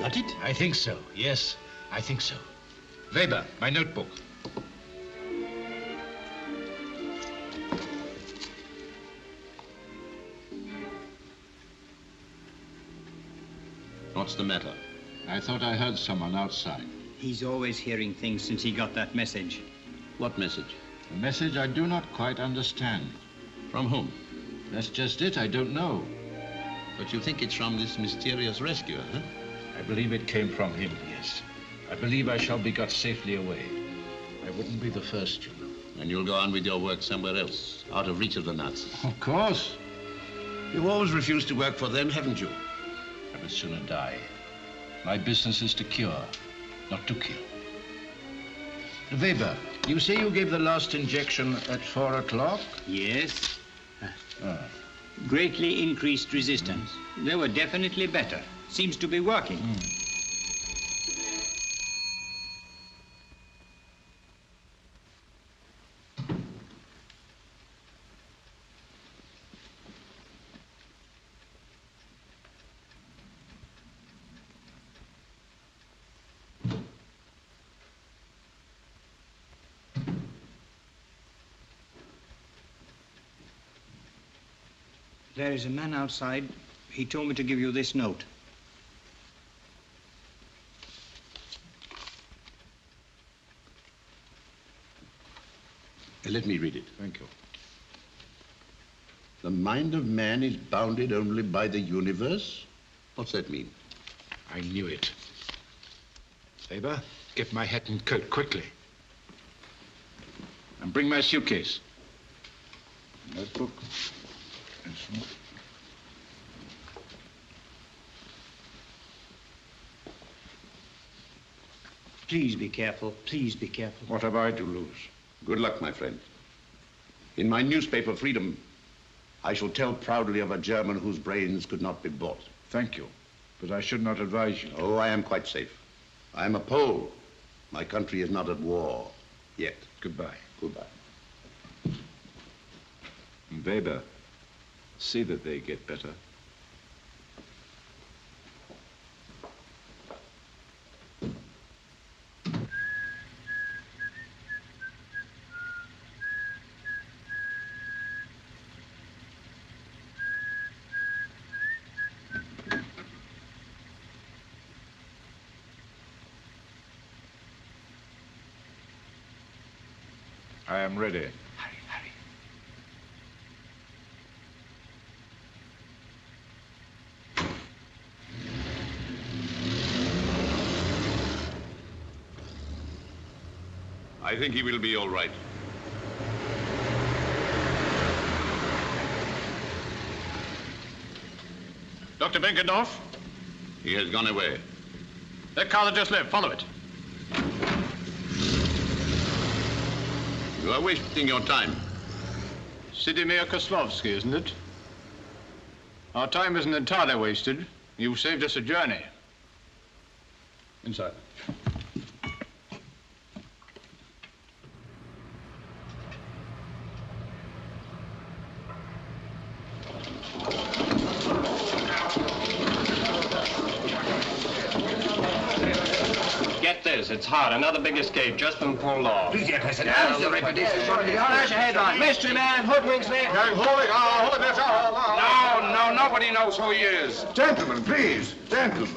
got it? I think so, yes, I think so. Weber, my notebook. What's the matter? I thought I heard someone outside. He's always hearing things since he got that message. What message? A message I do not quite understand. From whom? That's just it, I don't know. But you think it's from this mysterious rescuer, huh? I believe it came from him, yes. I believe I shall be got safely away. I wouldn't be the first, you know. And you'll go on with your work somewhere else, out of reach of the Nazis. Of course. You've always refused to work for them, haven't you? I would sooner die. My business is to cure, not to kill. Weber, you say you gave the last injection at 4 o'clock? Yes. Greatly increased resistance. They were definitely better. Seems to be working. There is a man outside. He told me to give you this note. Let me read it. Thank you. The mind of man is bounded only by the universe? What's that mean? I knew it. Weber, get my hat and coat quickly. And bring my suitcase. Notebook. Pencil. Please be careful. Please be careful. What have I to lose? Good luck, my friend. In my newspaper, Freedom, I shall tell proudly of a German whose brains could not be bought. Thank you, but I should not advise you. Oh, I am quite safe. I am a Pole. My country is not at war yet. Goodbye. Goodbye. Weber, see that they get better. I am ready. Hurry, hurry. I think he will be all right. Dr. Benkendorf? He has gone away. That car that just left, follow it. You are wasting your time. Sidimir Kozlovsky, isn't it? Our time isn't entirely wasted. You've saved us a journey. Inside. Get this, it's hot. Another big escape, just been pulled off. Please, Your Excellency, how's the reputation? Flash a headline. Mystery man, hoodwinks me. No, nobody knows who he is. Gentlemen, please, gentlemen.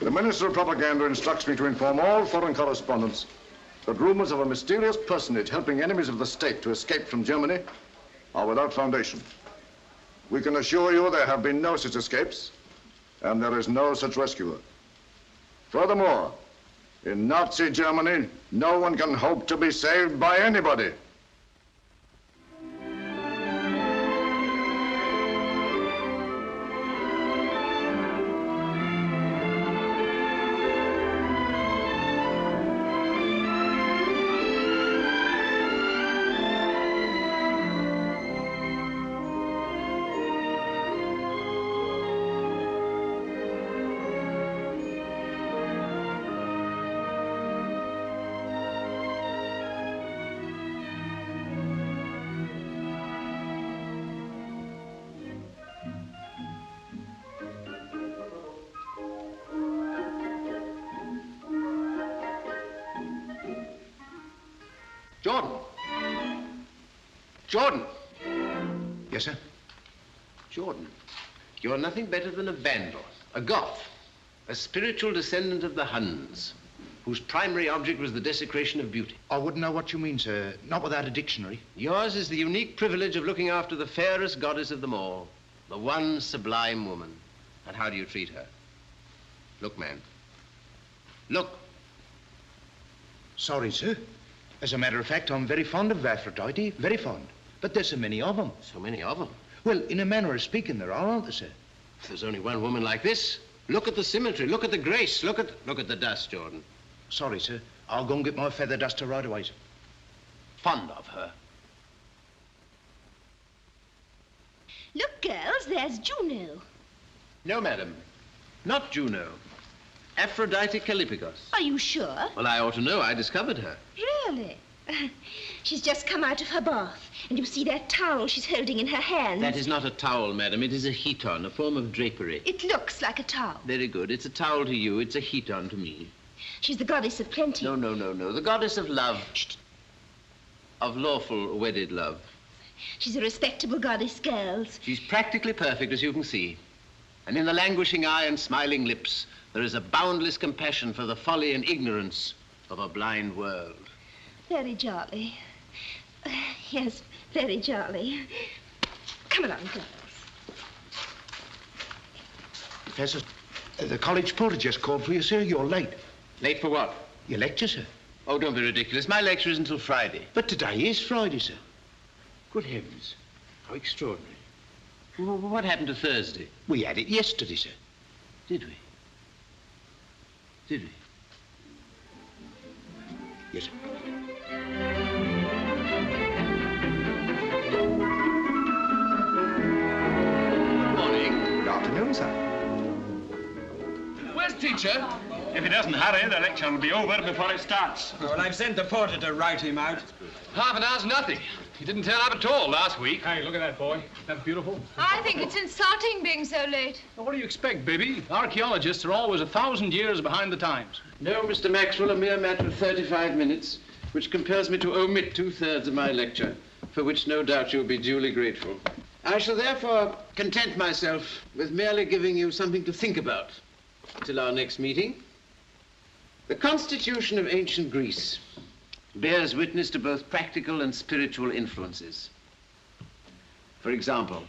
The Minister of Propaganda instructs me to inform all foreign correspondents that rumors of a mysterious personage helping enemies of the state to escape from Germany are without foundation. We can assure you there have been no such escapes, and there is no such rescuer. Furthermore, in Nazi Germany, no one can hope to be saved by anybody. Jordan. Jordan. Yes, sir? Jordan, you're nothing better than a vandal, a Goth, a spiritual descendant of the Huns, whose primary object was the desecration of beauty. I wouldn't know what you mean, sir. Not without a dictionary. Yours is the unique privilege of looking after the fairest goddess of them all, the one sublime woman. And how do you treat her? Look, man. Look. Sorry, sir. As a matter of fact, I'm very fond of Aphrodite, very fond. But there's so many of them. So many of them? Well, in a manner of speaking, there are, aren't there, sir? If there's only one woman like this, look at the symmetry, look at the grace, look at the dust, Jordan. Sorry, sir. I'll go and get my feather duster right away, sir. Fond of her. Look, girls, there's Juno. No, madam. Not Juno. Aphrodite Callipygos. Are you sure? Well, I ought to know. I discovered her. Really? She's just come out of her bath, and you see that towel she's holding in her hand. That is not a towel, madam. It is a heaton, a form of drapery. It looks like a towel. Very good. It's a towel to you. It's a heaton to me. She's the goddess of plenty. No. The goddess of love. Shh. Of lawful wedded love. She's a respectable goddess, girls. She's practically perfect, as you can see. And in the languishing eye and smiling lips, there is a boundless compassion for the folly and ignorance of a blind world. Very jolly. Yes, very jolly. Come along, girls. Professor, the college porter just called for you, sir. You're late. Late for what? Your lecture, sir. Oh, don't be ridiculous. My lecture is until Friday. But today is Friday, sir. Good heavens. How extraordinary. What happened to Thursday? We had it yesterday, sir. Did we? Did we? Yes, sir. Good morning. Good afternoon, sir. Where's teacher? If he doesn't hurry, the lecture will be over before it starts. Well, I've sent the porter to write him out. Half an hour's nothing. He didn't turn up at all last week. Hey, look at that boy. That's beautiful. I think it's insulting being so late. Well, what do you expect, baby? Archaeologists are always 1,000 years behind the times. No, Mr. Maxwell, a mere matter of 35 minutes, which compels me to omit 2/3 of my lecture, for which no doubt you'll be duly grateful. I shall therefore content myself with merely giving you something to think about till our next meeting. The constitution of ancient Greece bears witness to both practical and spiritual influences. For example,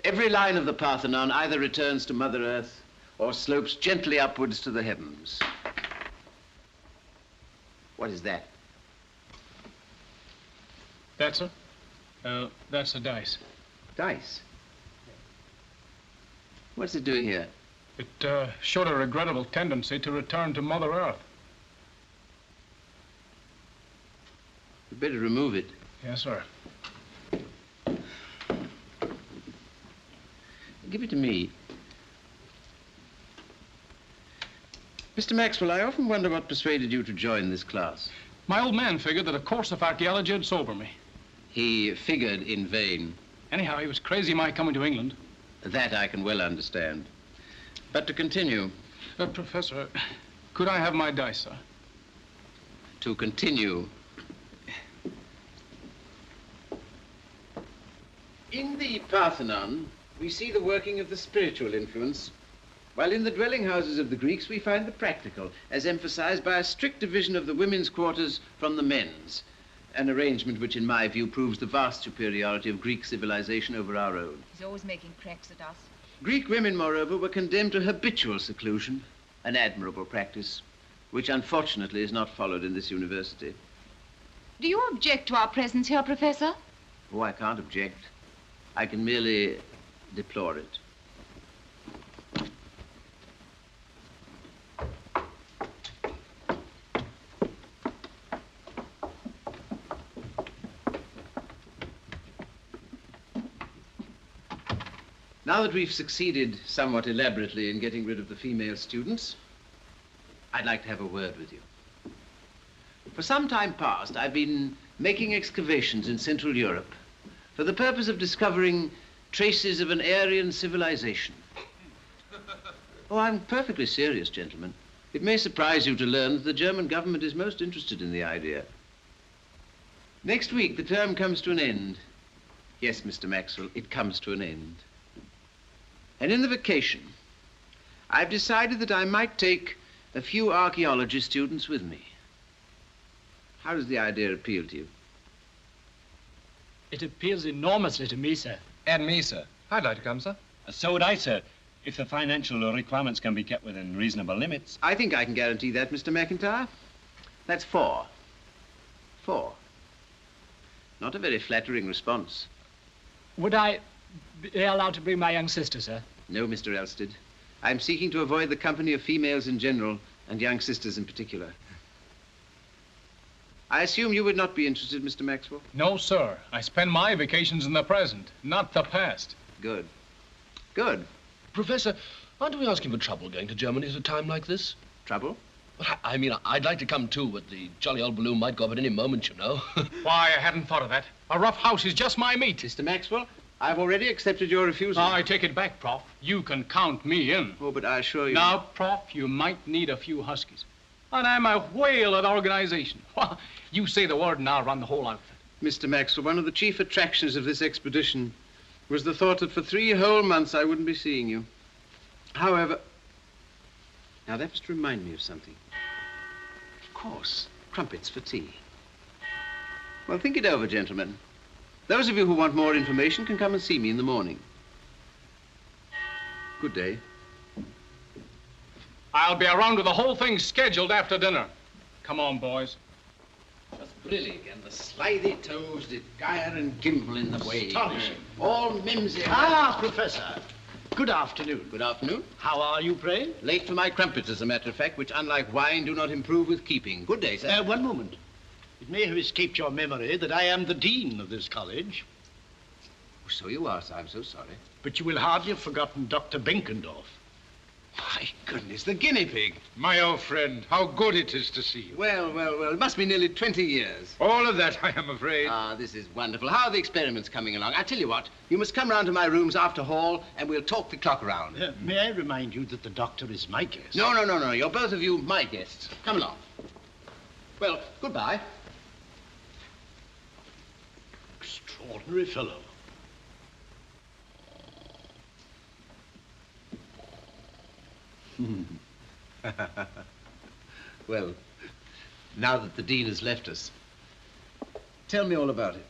every line of the Parthenon either returns to Mother Earth or slopes gently upwards to the heavens. What is that? That's a dice. Dice? What's it doing here? It showed a regrettable tendency to return to Mother Earth. You'd better remove it. Yes, sir. Give it to me. Mr. Maxwell, I often wonder what persuaded you to join this class. My old man figured that a course of archaeology would sober me. He figured in vain. Anyhow, he was crazy my coming to England. That I can well understand. But to continue. Professor, could I have my dice, sir? To continue. In the Parthenon, we see the working of the spiritual influence, while in the dwelling houses of the Greeks, we find the practical, as emphasized by a strict division of the women's quarters from the men's, an arrangement which, in my view, proves the vast superiority of Greek civilization over our own. He's always making cracks at us. Greek women, moreover, were condemned to habitual seclusion, an admirable practice, which unfortunately is not followed in this university. Do you object to our presence here, Professor? Oh, I can't object. I can merely deplore it. Now that we've succeeded somewhat elaborately in getting rid of the female students, I'd like to have a word with you. For some time past, I've been making excavations in Central Europe for the purpose of discovering traces of an Aryan civilization. Oh, I'm perfectly serious, gentlemen. It may surprise you to learn that the German government is most interested in the idea. Next week, the term comes to an end. Yes, Mr. Maxwell, it comes to an end. And in the vacation, I've decided that I might take a few archaeology students with me. How does the idea appeal to you? It appeals enormously to me, sir. And me, sir. I'd like to come, sir. So would I, sir, if the financial requirements can be kept within reasonable limits. I think I can guarantee that, Mr. McIntyre. That's 4. 4. Not a very flattering response. Would I be allowed to bring my young sister, sir? No, Mr. Elstead. I'm seeking to avoid the company of females in general and young sisters in particular. I assume you would not be interested, Mr. Maxwell? No, sir. I spend my vacations in the present, not the past. Good. Good. Professor, aren't we asking for trouble going to Germany at a time like this? Trouble? Well, I mean, I'd like to come too, but the jolly old balloon might go up at any moment, you know. Why, I hadn't thought of that. A rough house is just my meat. Mr. Maxwell, I've already accepted your refusal. I take it back, Prof. You can count me in. Oh, but I assure you... Now, Prof, you might need a few huskies. And I'm a whale at organization. You say the word and I'll run the whole outfit. Mr. Maxwell, one of the chief attractions of this expedition was the thought that for 3 whole months I wouldn't be seeing you. However... Now, that must remind me of something. Of course, crumpets for tea. Well, think it over, gentlemen. Those of you who want more information can come and see me in the morning. Good day. I'll be around with the whole thing scheduled after dinner. Come on, boys. Just brillig, and the slithy toes did gyre and gimble in the way. Astonishing. All mimsy. Ah, Professor. Good afternoon. Good afternoon. How are you, pray? Late for my crumpets, as a matter of fact, which, unlike wine, do not improve with keeping. Good day, sir. One moment. It may have escaped your memory that I am the dean of this college. Oh, so you are, sir. I'm so sorry. But you will hardly have forgotten Dr. Benkendorf. My goodness, the guinea pig. My old friend, how good it is to see you. Well, well, well, it must be nearly 20 years. All of that, I am afraid. Ah, this is wonderful. How are the experiments coming along? I tell you what, you must come round to my rooms after hall and we'll talk the clock around. May I remind you that the doctor is my guest? No, no, no, no. You're both of you my guests. Come along. Well, goodbye. Extraordinary fellow. Well, now that the dean has left us, tell me all about it.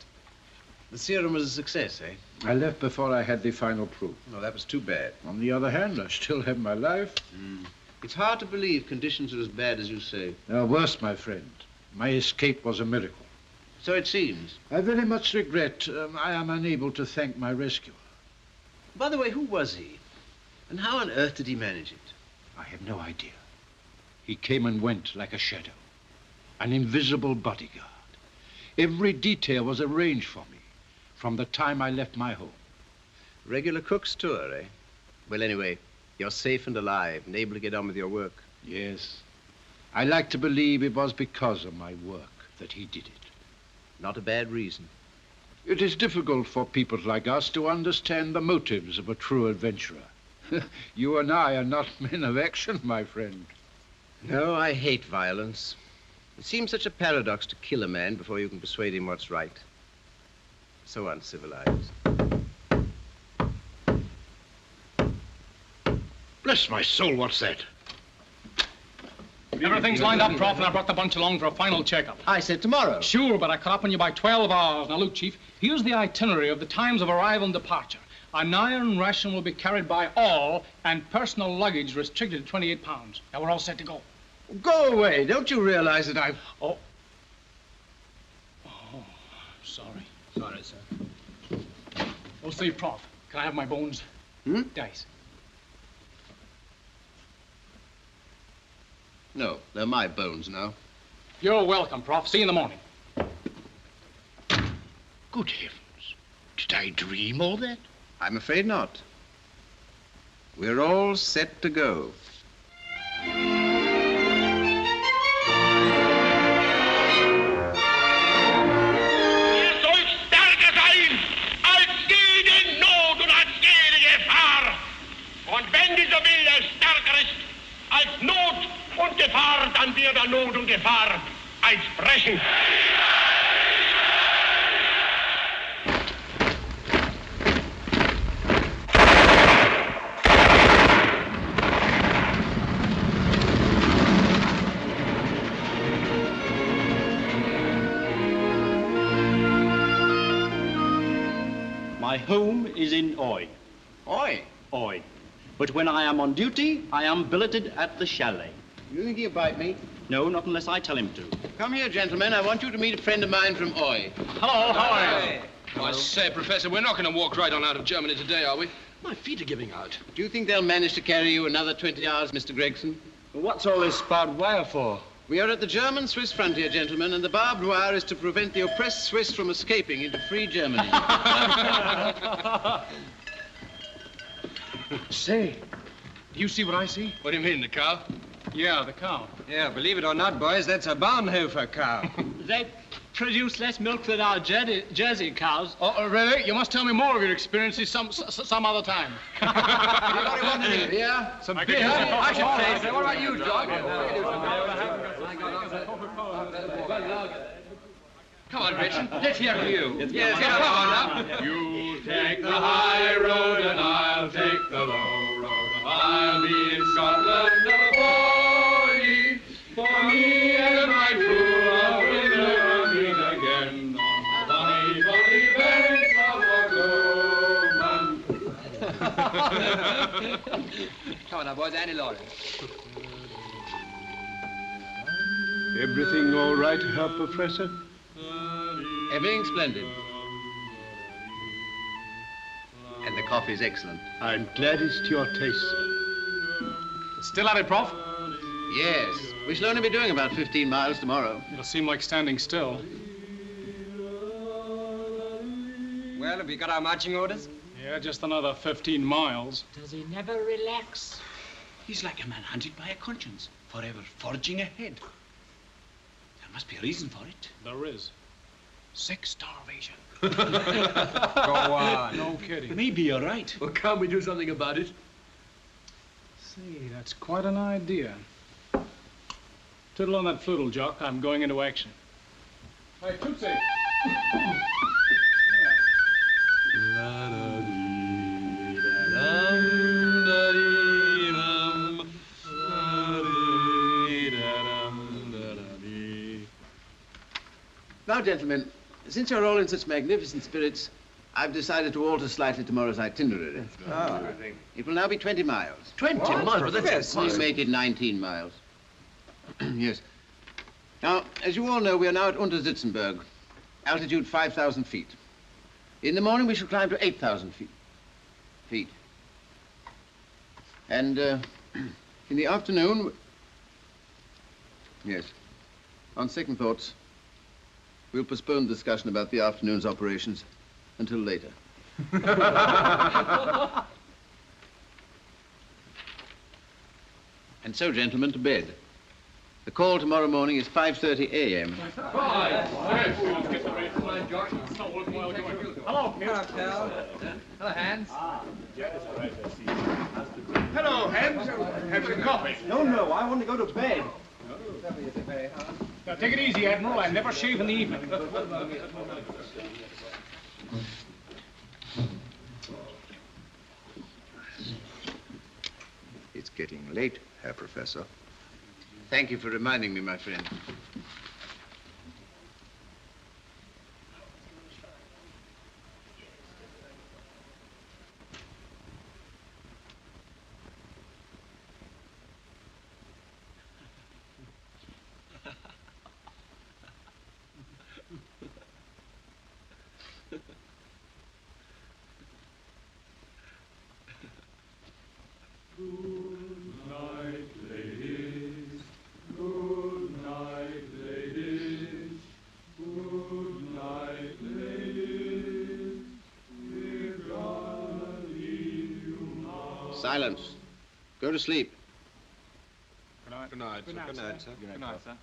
The serum was a success, eh? I left before I had the final proof. No, that was too bad. On the other hand, I still have my life. It's hard to believe conditions are as bad as you say. Worse, my friend. My escape was a miracle. So it seems. I very much regret I am unable to thank my rescuer. By the way, who was he? And how on earth did he manage it? I have no idea. He came and went like a shadow. An invisible bodyguard. Every detail was arranged for me from the time I left my home. Regular cook's tour, eh? Well, anyway, you're safe and alive and able to get on with your work. Yes. I like to believe it was because of my work that he did it. Not a bad reason. It is difficult for people like us to understand the motives of a true adventurer. You and I are not men of action, my friend. No, I hate violence. It seems such a paradox to kill a man before you can persuade him what's right. So uncivilized. Bless my soul, what's that? Everything's lined up, Prof, and I brought the bunch along for a final checkup. I said tomorrow. Sure, but I caught up on you by 12 hours. Now, look, Chief, here's the itinerary of the times of arrival and departure. An iron ration will be carried by all, and personal luggage restricted to 28 pounds. Now, we're all set to go. Go away. Don't you realize that I've... Oh, sorry. Sorry, sir. Oh, say, Prof, can I have my bones? Dice. No, they're my bones now. You're welcome, Prof. See you in the morning. Good heavens. Did I dream all that? I'm afraid not. We're all set to go. Und wenn dieser Wille stärker ist als Not und Gefahr, dann wird er Not und Gefahr als brechen. My home is in Oi. Oi? Oi. But when I am on duty, I am billeted at the chalet. You think he'll bite me? No, not unless I tell him to. Come here, gentlemen. I want you to meet a friend of mine from Oi. Hello, how are you? I say, Professor, we're not going to walk right on out of Germany today, are we? My feet are giving out. Do you think they'll manage to carry you another 20 hours, Mr. Gregson? What's all this barbed wire for? We are at the German-Swiss frontier, gentlemen, and the barbed wire is to prevent the oppressed Swiss from escaping into free Germany. Say, do you see what I see? What do you mean, the cow? Yeah, the cow. Yeah, believe it or not, boys, that's a Bahnhofer cow. They produce less milk than our Jersey cows. Oh, really? You must tell me more of your experiences some other time. Anybody want any beer? Some beer? beer? I should say. What about you, John? Come on, Gretchen. Let's hear from you. Yes, come on now. You take the high road and I'll take the low road. I'll be in Scotland for ye, for me and my true love will never meet again on the bonny, bonny banks of Ogloman. Come on now, boys. Annie Lawrence. Everything all right, Herr Professor? Everything splendid. And the coffee's excellent. I'm glad it's to your taste, sir. Still at it, Prof? Yes. We shall only be doing about 15 miles tomorrow. It'll seem like standing still. Well, have we got our marching orders? Yeah, just another 15 miles. Does he never relax? He's like a man hunted by a conscience, forever forging ahead. There must be a reason for it. There is. Sex starvation. Go on. No kidding. Maybe you're right. Well, can't we do something about it? See, that's quite an idea. Twiddle on that floodle, Jock. I'm going into action. Hey, Tootsie. Now, gentlemen, since you're all in such magnificent spirits, I've decided to alter slightly tomorrow's itinerary. It will now be 20 miles. 20 miles? But that's We'll make it 19 miles. Yes. Now, as you all know, we are now at Untersitzenberg, altitude 5,000 feet. In the morning, we shall climb to 8,000 feet. And in the afternoon, yes, on second thoughts, we'll postpone the discussion about the afternoon's operations until later. And so, gentlemen, to bed. The call tomorrow morning is 5:30 a.m. Hello, Hello, Hans. Hello, Hans. Have some coffee. No, I want to go to bed. Now, take it easy, Admiral. I never shave in the evening. It's getting late, Herr Professor. Thank you for reminding me, my friend. Silence. Go to sleep. Good night. Good night, sir. Good night, sir. Good night, sir.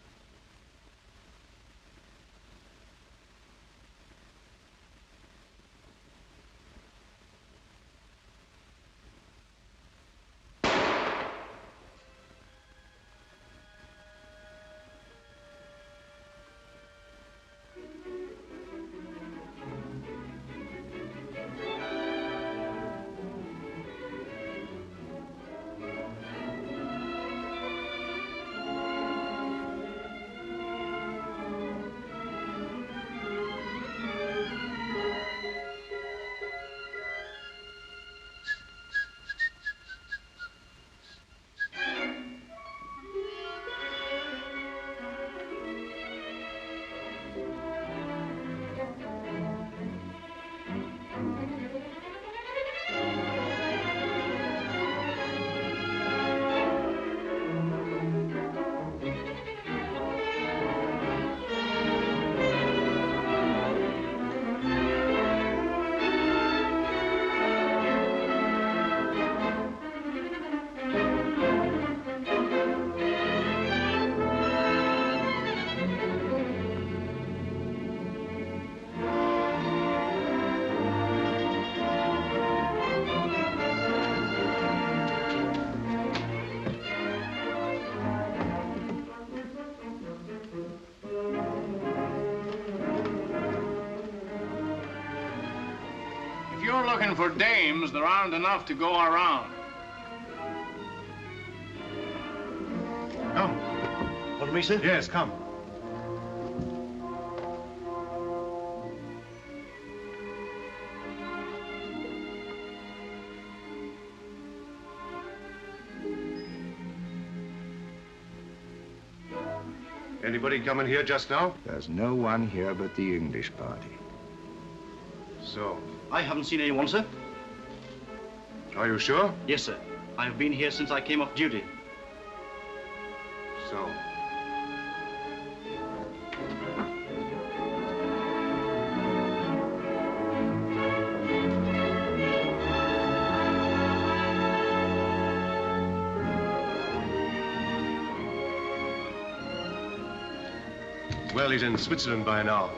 looking for dames, there aren't enough to go around. Come. Follow me, sir? Yes, come. Anybody coming here just now? There's no one here but the English party. So? I haven't seen anyone, sir. Are you sure? Yes, sir. I have been here since I came off duty. So? Well, he's in Switzerland by now.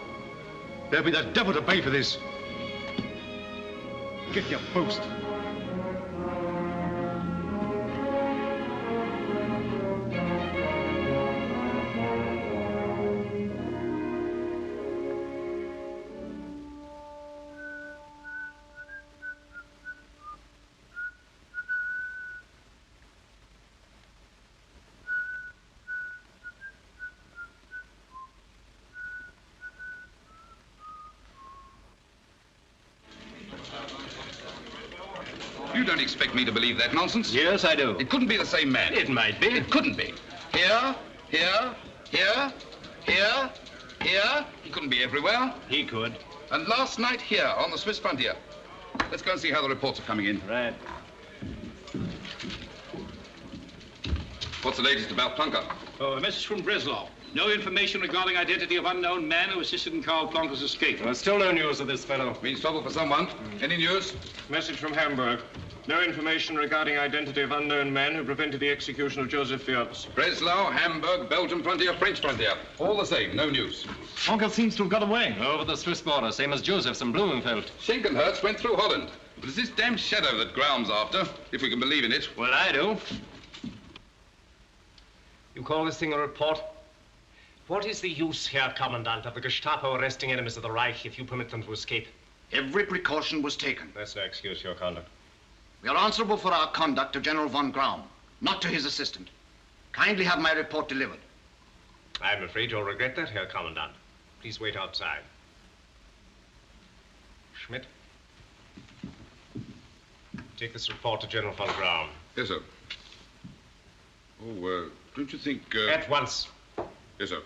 There'll be the devil to pay for this. Get your post. You don't expect me to believe that nonsense? Yes, I do. It couldn't be the same man. It might be. It couldn't be. Here, here, here, here, here. He couldn't be everywhere. He could. And last night here on the Swiss frontier. Let's go and see how the reports are coming in. Right. What's the latest about Plunker? Oh, a message from Breslau. No information regarding identity of unknown man who assisted in Karl Plunker's escape. There's still no news of this fellow. Means trouble for someone. Any news? Message from Hamburg. No information regarding identity of unknown man who prevented the execution of Joseph Fierz. Breslau, Hamburg, Belgian frontier, French frontier. All the same, no news. Plunker seems to have got away. Over the Swiss border, same as Joseph's in Blumenfeld. Schenkenherz went through Holland. But it's this damn shadow that Graum's after, if we can believe in it. Well, I do. You call this thing a report? What is the use, Herr Commandant, of the Gestapo arresting enemies of the Reich if you permit them to escape? Every precaution was taken. That's no excuse for your conduct. We are answerable for our conduct to General von Graum, not to his assistant. Kindly have my report delivered. I'm afraid you'll regret that, Herr Commandant. Please wait outside. Schmidt, take this report to General von Graum. Yes, sir. Oh, don't you think... At once. Yes, sir.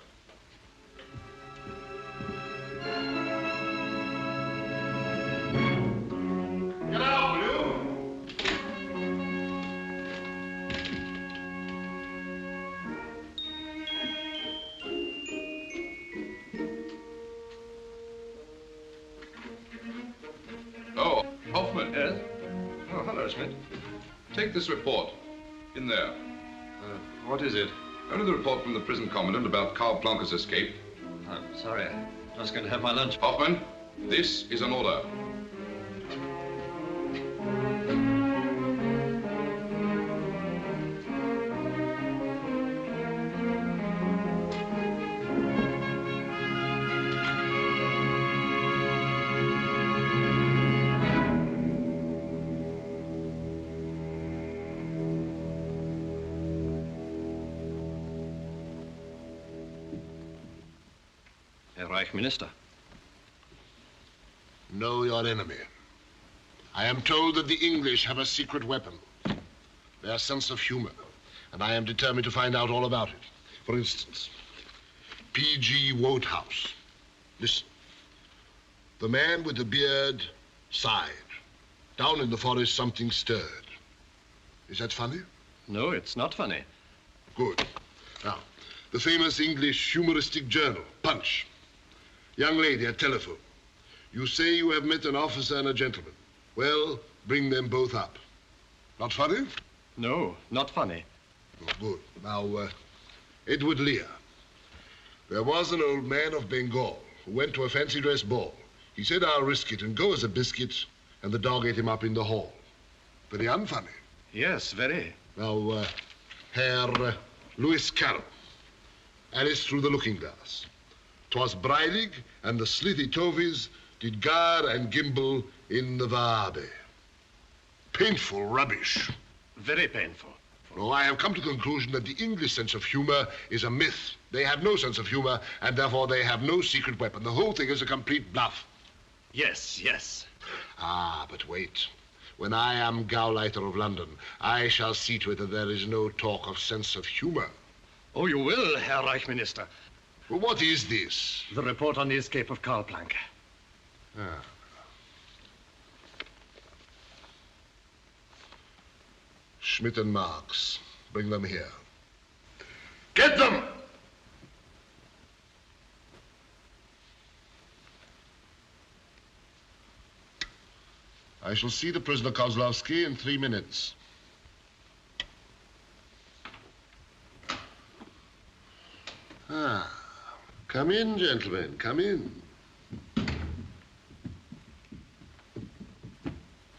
Get out, Blue! Oh, Hoffman. Yes? Oh, hello, Schmidt. Take this report. In there. What is it? Only the report from the prison commandant about Karl Plunker's escape. I'm sorry. I was going to have my lunch. Hoffman, this is an order. Reich Minister. Know your enemy. I am told that the English have a secret weapon. Their sense of humor. And I am determined to find out all about it. For instance, P.G. Wodehouse. Listen. The man with the beard sighed. Down in the forest, something stirred. Is that funny? No, it's not funny. Good. Now, the famous English humoristic journal, Punch. Young lady at telephone. You say you have met an officer and a gentleman. Well, bring them both up. Not funny? No, not funny. Oh, good. Now, Edward Lear. There was an old man of Bengal who went to a fancy dress ball. He said, I'll risk it and go as a biscuit, and the dog ate him up in the hall. Very unfunny. Yes, very. Now, Herr Lewis Carroll. Alice through the looking glass. 'Twas Breilig and the slithy tovies did Gar and Gimbal in the Wabe. Painful rubbish. Very painful. No, I have come to the conclusion that the English sense of humor is a myth. They have no sense of humor, and therefore they have no secret weapon. The whole thing is a complete bluff. Yes, yes. Ah, but wait. When I am Gauleiter of London, I shall see to it that there is no talk of sense of humor. Oh, you will, Herr Reich Minister. Well, what is this? The report on the escape of Karl Planck. Ah. Schmidt and Marx. Bring them here. Get them! I shall see the prisoner Kozlovsky in 3 minutes. Ah. Come in, gentlemen. Come in.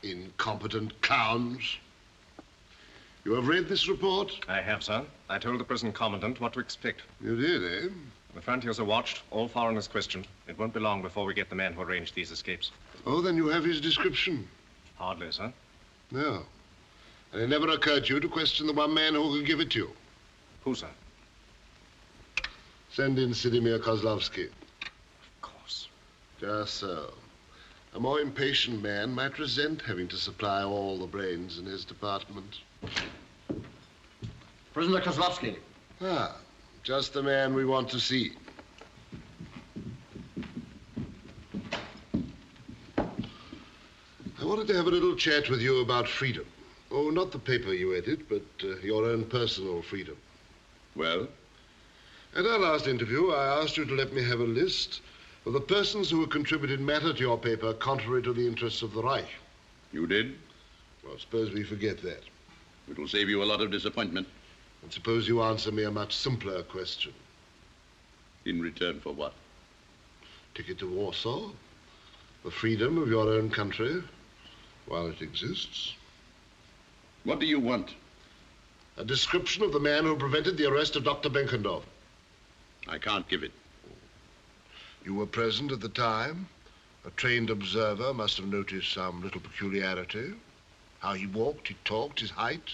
Incompetent clowns. You have read this report? I have, sir. I told the prison commandant what to expect. You did, eh? The frontiers are watched, all foreigners questioned. It won't be long before we get the man who arranged these escapes. Oh, then you have his description? Hardly, sir. No. And it never occurred to you to question the one man who could give it to you? Who, sir? Send in Sidimir Kozlovsky. Of course. Just so. A more impatient man might resent having to supply all the brains in his department. Prisoner Kozlovsky. Ah, just the man we want to see. I wanted to have a little chat with you about freedom. Oh, not the paper you edit, but your own personal freedom. Well? At our last interview, I asked you to let me have a list of the persons who have contributed matter to your paper contrary to the interests of the Reich. You did? Well, suppose we forget that. It'll save you a lot of disappointment. And suppose you answer me a much simpler question. In return for what? Ticket to Warsaw, the freedom of your own country while it exists. What do you want? A description of the man who prevented the arrest of Dr. Benkendorf. I can't give it. You were present at the time. A trained observer must have noticed some little peculiarity. How he walked, he talked, his height.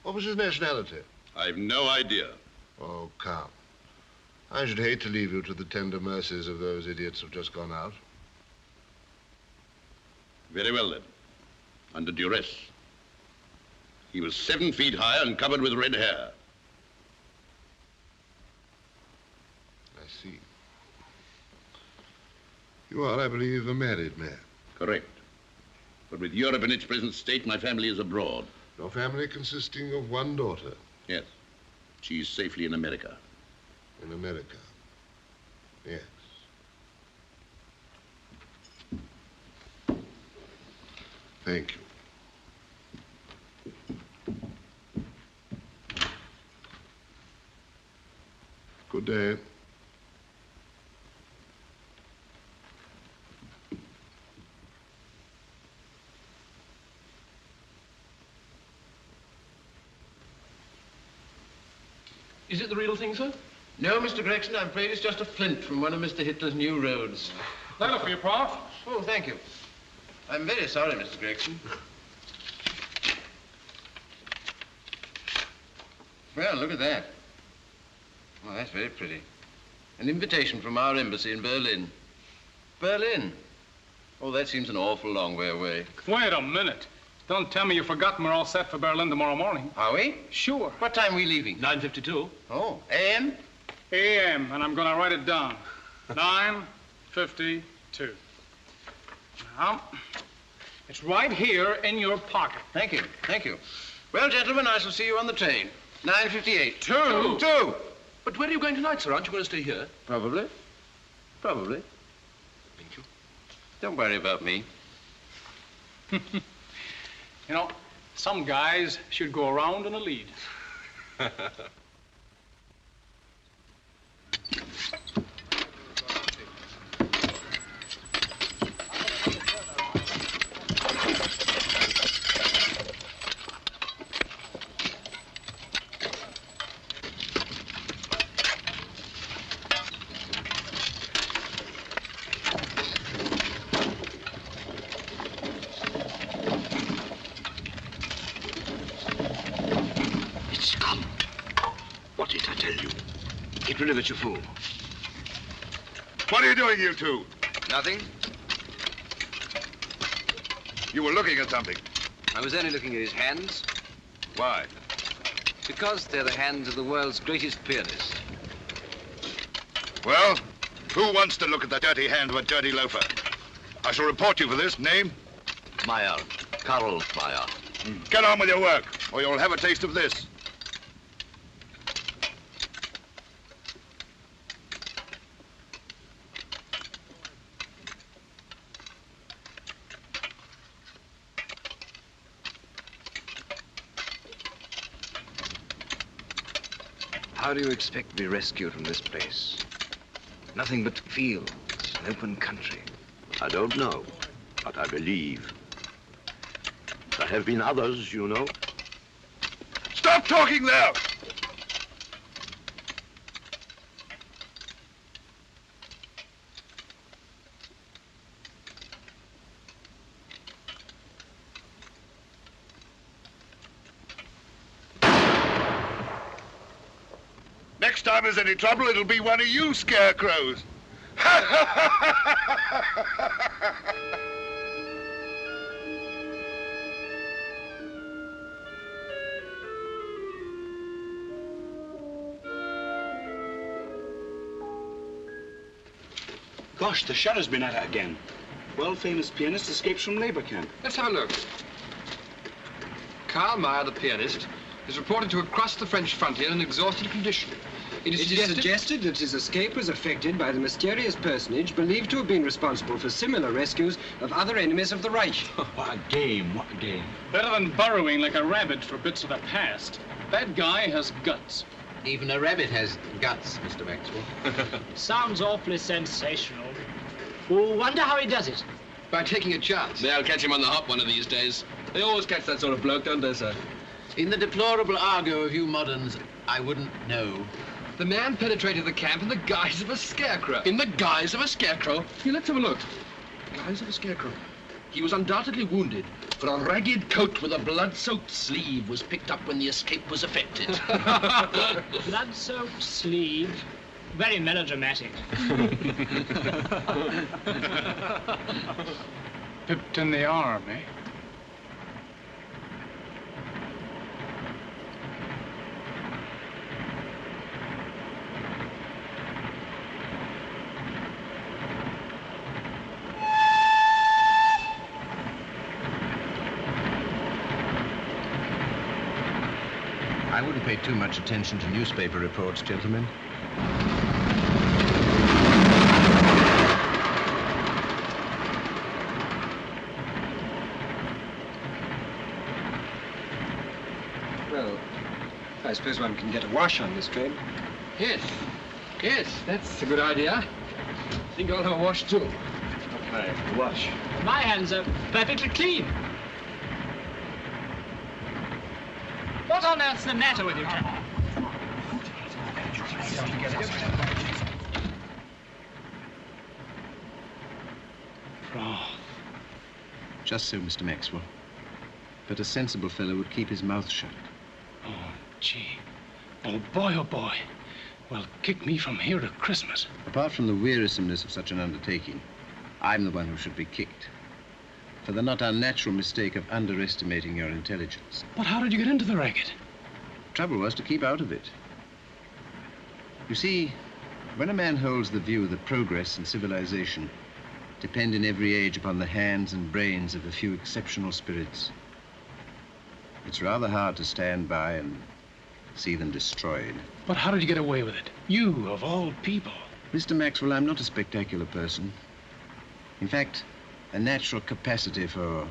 What was his nationality? I've no idea. Oh, come. I should hate to leave you to the tender mercies of those idiots who've just gone out. Very well, then. Under duress. He was 7 feet high and covered with red hair. I see. You are, I believe, a married man. Correct. But with Europe in its present state, my family is abroad. Your family consisting of one daughter? Yes. She's safely in America. In America? Yes. Thank you. Good day. Is it the real thing, sir? No, Mr. Gregson, I'm afraid it's just a flint from one of Mr. Hitler's new roads. That'll for you, Prof. Oh, thank you. I'm very sorry, Mr. Gregson. Well, look at that. Oh, that's very pretty. An invitation from our embassy in Berlin. Berlin? Oh, that seems an awful long way away. Wait a minute. Don't tell me you've forgotten we're all set for Berlin tomorrow morning. Are we? Sure. What time are we leaving? 9:52. Oh, a.m.? A.M., and I'm going to write it down. 9:52. Now, it's right here in your pocket. Thank you, thank you. Well, gentlemen, I shall see you on the train. 9:58. Two. But where are you going tonight, sir? Aren't you going to stay here? Probably. Probably. Thank you. Don't worry about me. You know, some guys should go around in a lead. it, I tell you. Get rid of it, you fool. What are you doing, you two? Nothing. You were looking at something. I was only looking at his hands. Why? Because they're the hands of the world's greatest pianist. Well, who wants to look at the dirty hand of a dirty loafer? I shall report you for this. Name? Meyer. Karl Meyer. Get on with your work, or you'll have a taste of this. How do you expect to be rescued from this place? Nothing but fields, an open country. I don't know, but I believe. There have been others, you know. Stop talking there! Next time there's any trouble, it'll be one of you scarecrows. Gosh, the sheriff's been at it again. World-famous pianist escapes from labor camp. Let's have a look. Karl Meyer, the pianist, is reported to have crossed the French frontier in an exhausted condition. It is suggested that his escape was effected by the mysterious personage believed to have been responsible for similar rescues of other enemies of the Reich. What a game, what a game. Better than burrowing like a rabbit for bits of the past. That guy has guts. Even a rabbit has guts, Mr. Maxwell. Sounds awfully sensational. Wonder how he does it. By taking a chance. They'll catch him on the hop one of these days. They always catch that sort of bloke, don't they, sir? In the deplorable argot of you moderns, I wouldn't know. The man penetrated the camp in the guise of a scarecrow. In the guise of a scarecrow? Here, let's have a look. Guise of a scarecrow. He was undoubtedly wounded, for a ragged coat with a blood-soaked sleeve was picked up when the escape was effected. Blood-soaked sleeve. Very melodramatic. Pipped in the arm, eh? I wouldn't pay too much attention to newspaper reports, gentlemen. Well, I suppose one can get a wash on this train. Yes. Yes, that's a good idea. I think I'll have a wash, too. Okay, wash. My hands are perfectly clean. What on earth's the matter with you, chap? Just so, Mr. Maxwell. But a sensible fellow would keep his mouth shut. Oh, gee. Oh, boy. Well, kick me from here to Christmas. Apart from the wearisomeness of such an undertaking, I'm the one who should be kicked. For the not unnatural mistake of underestimating your intelligence. But how did you get into the racket? Trouble was to keep out of it. You see, when a man holds the view that progress and civilization depend in every age upon the hands and brains of a few exceptional spirits, it's rather hard to stand by and see them destroyed. But how did you get away with it? You, of all people. Mr. Maxwell, I'm not a spectacular person. In fact, a natural capacity for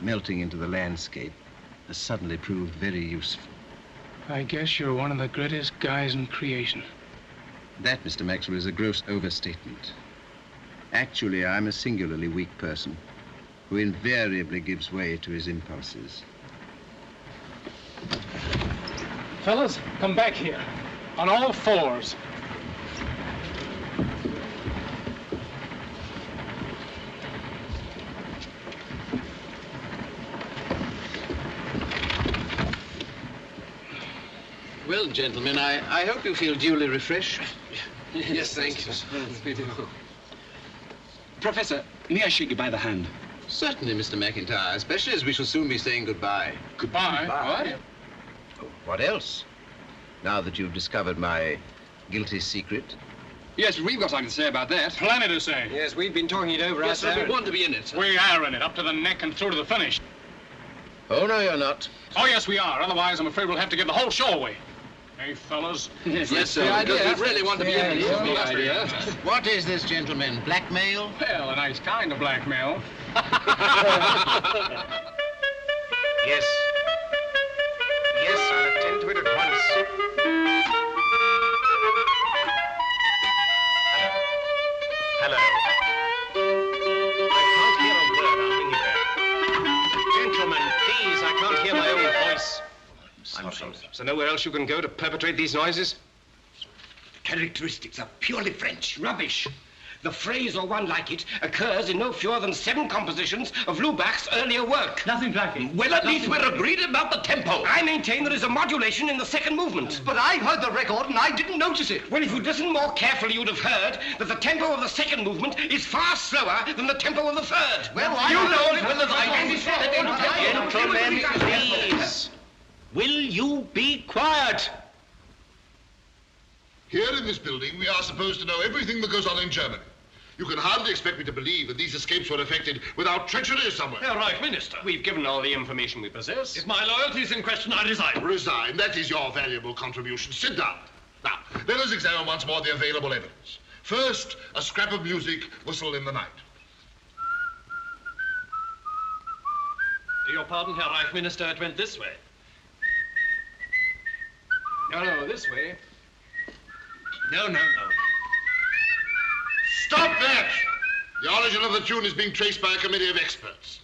melting into the landscape has suddenly proved very useful. I guess you're one of the greatest guys in creation. That, Mr. Maxwell, is a gross overstatement. Actually, I'm a singularly weak person who invariably gives way to his impulses. Fellas, come back here. On all fours. Well, gentlemen, I hope you feel duly refreshed. Yes, thank you. We do. Professor, may I shake you by the hand? Certainly, Mr. McIntyre, especially as we shall soon be saying goodbye. Goodbye? What? What else? Now that you've discovered my guilty secret. Yes, we've got something to say about that. Plenty to say. Yes, we've been talking it over. Yes, sir, we want to be in it. We are in it, up to the neck and through to the finish. Oh, no, you're not. Oh, yes, we are. Otherwise, I'm afraid we'll have to give the whole show away. Hey, fellas? Yes, sir, because we really want to be in it. What is this, gentlemen? Blackmail? Well, a nice kind of blackmail. Yes. Yes, I'll attend to it at once. Hello. I can't hear a word. I'll ring you back. Gentlemen, please, I can't hear my own voice. I'm sorry. So nowhere else you can go to perpetrate these noises? Characteristics are purely French. Rubbish. The phrase or one like it occurs in no fewer than 7 compositions of Lubach's earlier work. Nothing like it. Well, at least we're agreed about the tempo. I maintain there is a modulation in the second movement. But I heard the record and I didn't notice it. Well, if you'd listened more carefully, you'd have heard that the tempo of the second movement is far slower than the tempo of the third. Well, I know as well as I Gentlemen, please. Will you be quiet? Here in this building, we are supposed to know everything that goes on in Germany. You can hardly expect me to believe that these escapes were effected without treachery somewhere. Herr Reich Minister, we've given all the information we possess. If my loyalty is in question, I resign. Resign? That is your valuable contribution. Sit down. Now, let us examine once more the available evidence. First, a scrap of music whistled in the night. Your pardon, Herr Reich Minister, it went this way. No, this way. No. Stop that! The origin of the tune is being traced by a committee of experts.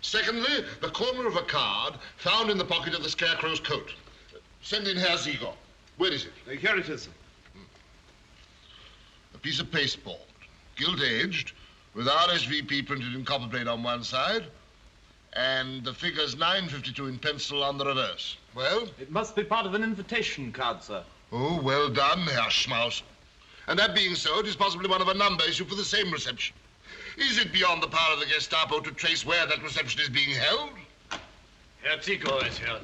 Secondly, the corner of a card found in the pocket of the Scarecrow's coat. Send in Herr Ziegler. Where is it? Here it is. A piece of pasteboard, gilt-edged, with RSVP printed in copperplate on one side, and the figures 952 in pencil on the reverse. Well? It must be part of an invitation card, sir. Oh, well done, Herr Schmaus. And that being so, it is possibly one of a number issued for the same reception. Is it beyond the power of the Gestapo to trace where that reception is being held? Herr Ziegler is here.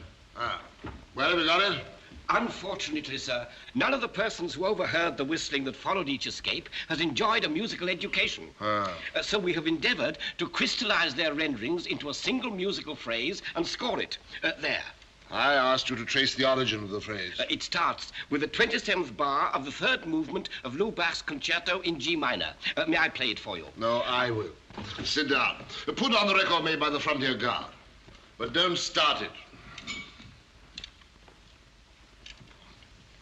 Where have you got it? Unfortunately, sir, none of the persons who overheard the whistling that followed each escape has enjoyed a musical education. So we have endeavored to crystallize their renderings into a single musical phrase and score it. There. I asked you to trace the origin of the phrase. It starts with the 27th bar of the 3rd movement of Lubach's concerto in G minor. May I play it for you? No, I will. Sit down. Put on the record made by the Frontier Guard. But don't start it.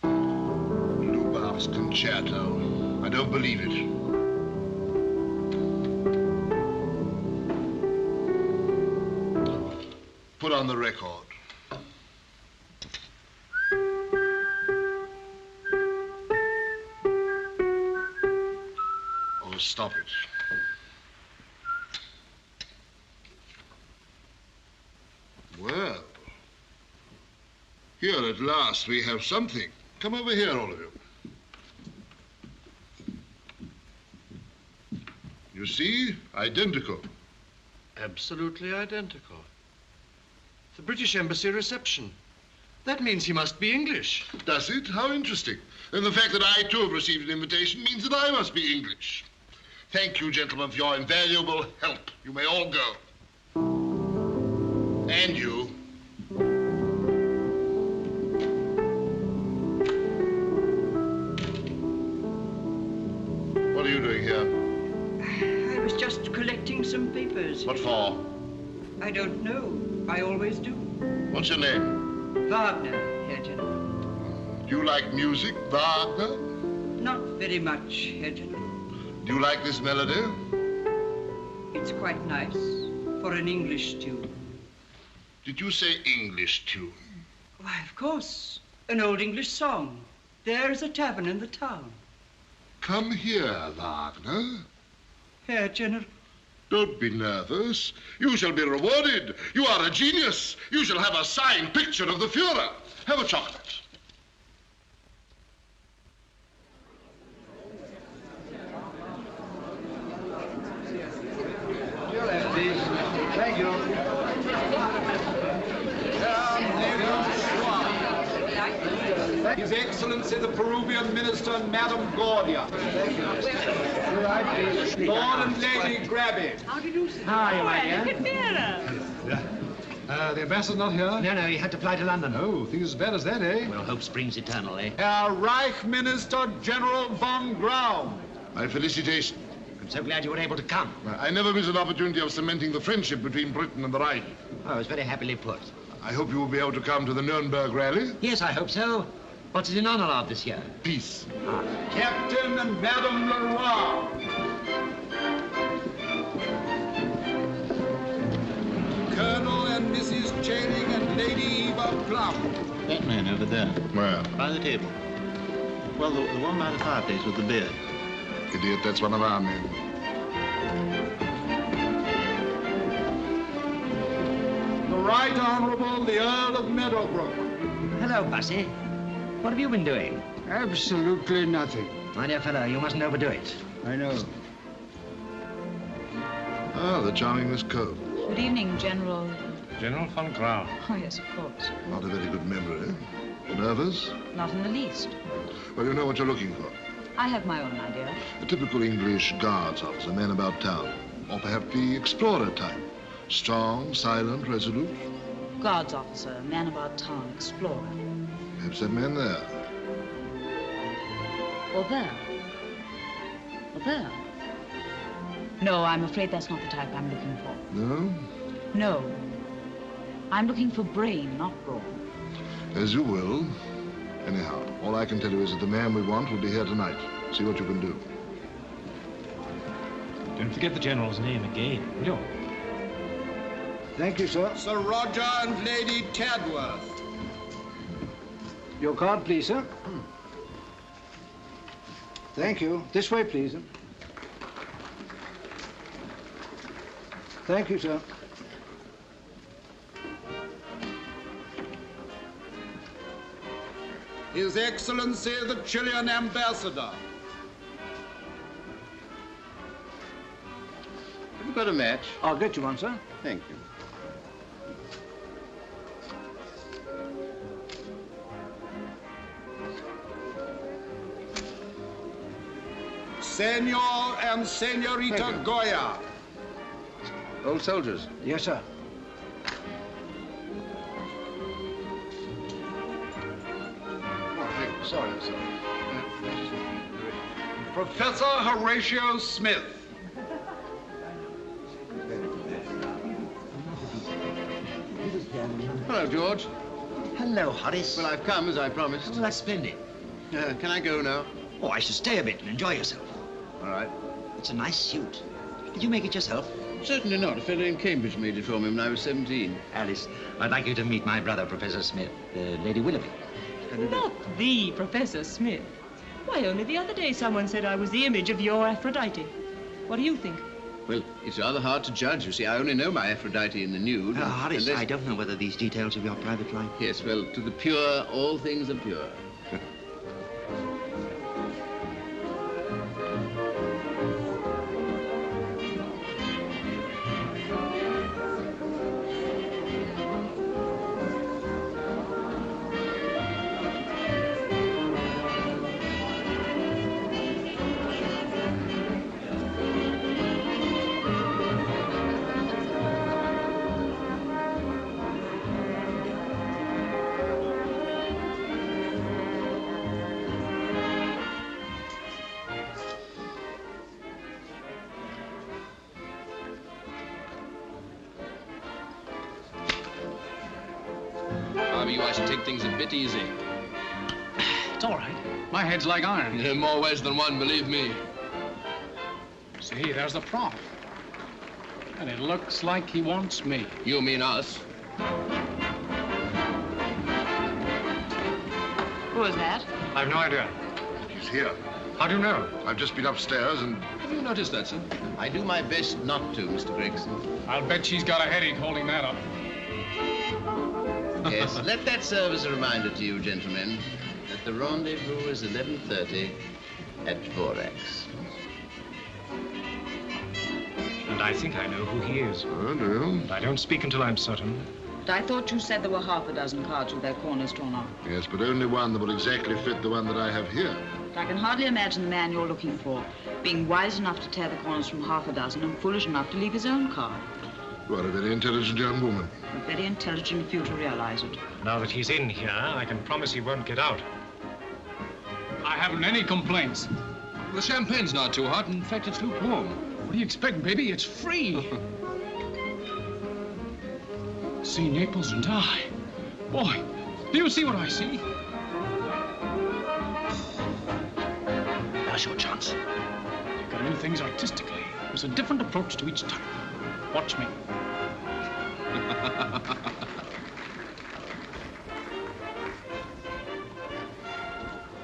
Lubach's concerto. I don't believe it. Put on the record. Stop it. Well, here at last we have something. Come over here, all of you. You see? Identical. Absolutely identical. The British Embassy reception. That means he must be English. Does it? How interesting. And the fact that I, too, have received an invitation means that I must be English. Thank you, gentlemen, for your invaluable help. You may all go. And you. What are you doing here? I was just collecting some papers. What for? I don't know. I always do. What's your name? Wagner, Herr General. Do you like music, Wagner? Not very much, Herr General. Do you like this melody? It's quite nice for an English tune. Did you say English tune? Why, of course. An old English song. There's a tavern in the town. Come here, Wagner. Herr General. Don't be nervous. You shall be rewarded. You are a genius. You shall have a signed picture of the Fuhrer. Have a chocolate. Thank you. His Excellency the Peruvian Minister, Madame Gordia. Lord and Lady Grabby. How do you do, sir? How are you, my dear? Look at Vera. The ambassador not here? No, he had to fly to London. Oh, things as bad as that, eh? Well, hope springs eternal, eh? Herr Reich Minister, General von Graum. My felicitation. I'm so glad you were able to come. I never miss an opportunity of cementing the friendship between Britain and the Reich. Oh, it was very happily put. I hope you will be able to come to the Nuremberg rally. Yes, I hope so. What's it in honor of this year? Peace. Captain and Madame Leroy. Colonel and Mrs. Channing and Lady Eva Plum. That man over there. Where? By the table. Well, the one by the fireplace with the beard. Idiot, that's one of our men. The Right Honourable the Earl of Meadowbrook. Hello, Bussy. What have you been doing? Absolutely nothing. My dear fellow, you mustn't overdo it. I know. Ah, the charming Miss Kohls. Good evening, General. General von Graum. Oh, yes, of course. Not a very good memory. Nervous? Not in the least. Well, you know what you're looking for. I have my own idea. A typical English guards officer, man about town. Or perhaps the explorer type. Strong, silent, resolute. Guards officer, man about town, explorer. Perhaps that man there. Or there. Or there. No, I'm afraid that's not the type I'm looking for. No? No. I'm looking for brain, not brawn. As you will. Anyhow, all I can tell you is that the man we want will be here tonight. See what you can do. Don't forget the General's name again, will you? Thank you, sir. Sir Roger and Lady Tadworth. Your card, please, sir. Thank you. This way, please. Thank you, sir. His Excellency the Chilean Ambassador. Have you got a match? I'll get you one, sir. Thank you. Senor and Senorita Goya. Old soldiers. Yes, sir. Sorry, sir. Professor Horatio Smith. Hello, George. Hello, Horace. Well, I've come as I promised. Oh, that's splendid. Can I go now? Oh, I should stay a bit and enjoy yourself. All right. It's a nice suit. Did you make it yourself? Certainly not. A fellow in Cambridge made it for me when I was 17. Alice, I'd like you to meet my brother, Professor Smith, Lady Willoughby. Not the Professor Smith. Why, only the other day someone said I was the image of your Aphrodite. What do you think? Well, it's rather hard to judge, you see. I only know my Aphrodite in the nude. Horace, I don't know whether these details of your private life... Yes, well, to the pure, all things are pure. I should take things a bit easy. It's all right. My head's like iron. In more ways than one, believe me. See, there's the prof. And it looks like he wants me. You mean us? Who is that? I've no idea. He's here. How do you know? I've just been upstairs and... Have you noticed that, sir? I do my best not to, Mr. Gregson. I'll bet she's got a headache holding that up. Yes, let that serve as a reminder to you, gentlemen, that the rendezvous is 11:30 at Vorax. And I think I know who he is. Oh, do you? And I don't speak until I'm certain. But I thought you said there were half a dozen cards with their corners torn off. Yes, but only one that would exactly fit the one that I have here. But I can hardly imagine the man you're looking for being wise enough to tear the corners from half a dozen and foolish enough to leave his own card. You are a very intelligent young woman. But very intelligent if you to realize it. Now that he's in here, I can promise he won't get out. I haven't any complaints. The champagne's not too hot. In fact, it's lukewarm. What do you expect, baby? It's free. See Naples and die. Boy, do you see what I see? Now's your chance. You can do things artistically. There's a different approach to each type. Watch me.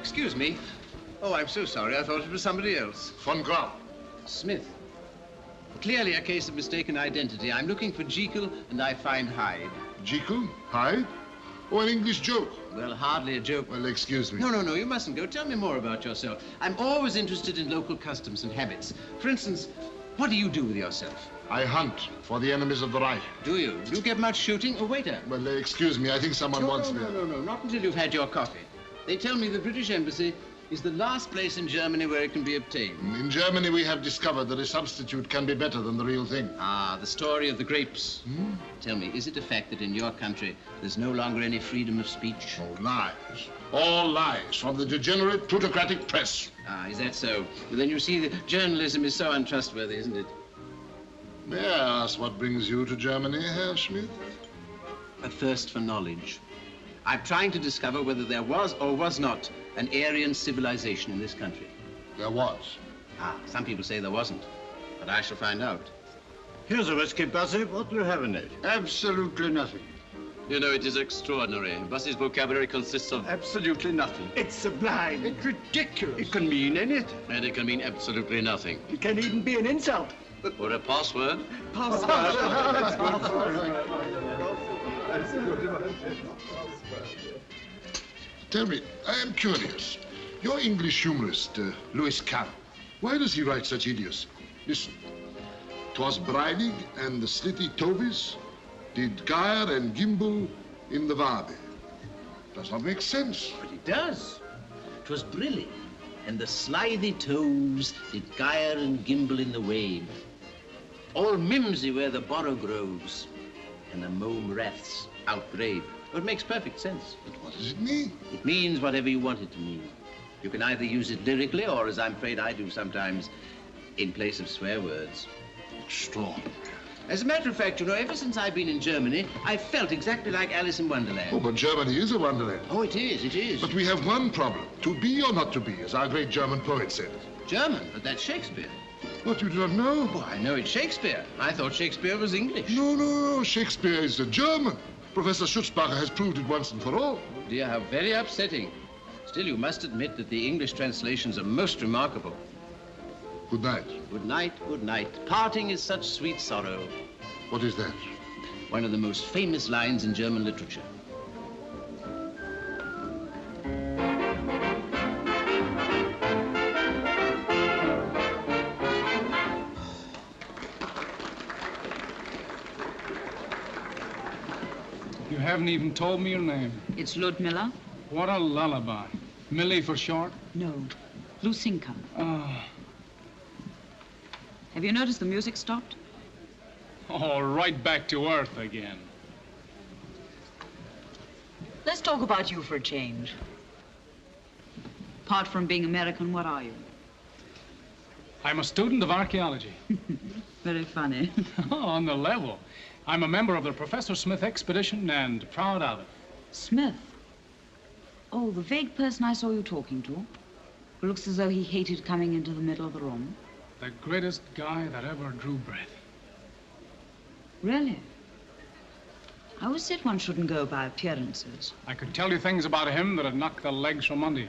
Excuse me. Oh, I'm so sorry. I thought it was somebody else. Von Graum. Smith. Clearly a case of mistaken identity. I'm looking for Jekyll, and I find Hyde. Jekyll? Hyde? Oh, an English joke. Well, hardly a joke. Well, excuse me. No, you mustn't go. Tell me more about yourself. I'm always interested in local customs and habits. For instance, what do you do with yourself? I hunt for the enemies of the Reich. Do you? Do you get much shooting? Oh, waiter. Well, excuse me. I think someone wants me. No, not until you've had your coffee. They tell me the British Embassy is the last place in Germany where it can be obtained. In Germany, we have discovered that a substitute can be better than the real thing. Ah, the story of the grapes. Tell me, is it a fact that in your country there's no longer any freedom of speech? Oh, lies. All lies from the degenerate plutocratic press. Ah, is that so? Well, then you see, journalism is so untrustworthy, isn't it? May I ask what brings you to Germany, Herr Smith? A thirst for knowledge. I'm trying to discover whether there was or was not an Aryan civilization in this country. There was. Ah, some people say there wasn't, but I shall find out. Here's a whiskey, Bussy. What do you have in it? Absolutely nothing. You know, it is extraordinary. Bussy's vocabulary consists of absolutely nothing. It's sublime. It's ridiculous. It can mean anything. And it can mean absolutely nothing. It can even be an insult. Or a password. Tell me, I am curious. Your English humorist, Lewis Carroll, why does he write such idiocy? Listen. 'Twas Breinig and the slithy Tovies did gyre and gimble in the Wabe. Does not make sense. But it does. 'Twas Brillig and the slithy toves did gyre and gimble in the wave. All mimsy where the borrow grows, and the mome raths outbrave. Well, it makes perfect sense. But what does it mean? It means whatever you want it to mean. You can either use it lyrically, or, as I'm afraid I do sometimes, in place of swear words. Extraordinary. As a matter of fact, you know, ever since I've been in Germany, I've felt exactly like Alice in Wonderland. Oh, but Germany is a wonderland. Oh, it is, it is. But we have one problem. To be or not to be, as our great German poet said. German? But that's Shakespeare. What, you do not know? Oh, I know it's Shakespeare. I thought Shakespeare was English. No. Shakespeare is a German. Professor Schutzbacher has proved it once and for all. Oh, dear, how very upsetting. Still, you must admit that the English translations are most remarkable. Good night. Good night, good night. Parting is such sweet sorrow. What is that? One of the most famous lines in German literature. You haven't even told me your name. It's Ludmilla. What a lullaby. Millie for short? No, Lucinka. Oh. Have you noticed the music stopped? Oh, right back to earth again. Let's talk about you for a change. Apart from being American, what are you? I'm a student of archaeology. Very funny. Oh, on the level. I'm a member of the Professor Smith expedition and proud of it. Smith? Oh, the vague person I saw you talking to. Who looks as though he hated coming into the middle of the room. The greatest guy that ever drew breath. Really? I always said one shouldn't go by appearances. I could tell you things about him that'd knock the legs from under you.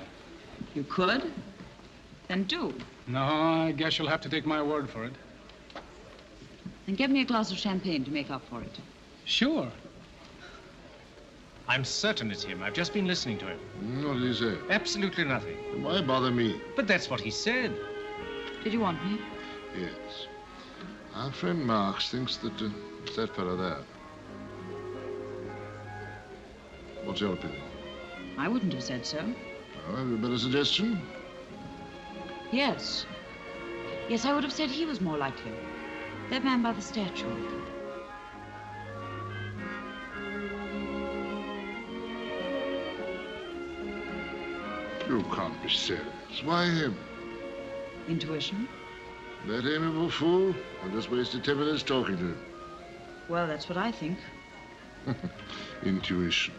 You could? Then do. No, I guess you'll have to take my word for it. Then get me a glass of champagne to make up for it. Sure. I'm certain it's him. I've just been listening to him. What did he say? Absolutely nothing. Why bother me? But that's what he said. Did you want me? Yes. Our friend Marx thinks that it's that fellow there. What's your opinion? I wouldn't have said so. Oh, have you a better suggestion? Yes. Yes, I would have said he was more likely. That man by the statue. You can't be serious. Why him? Intuition? That amiable fool? I just wasted 10 minutes talking to him. Well, that's what I think. Intuition.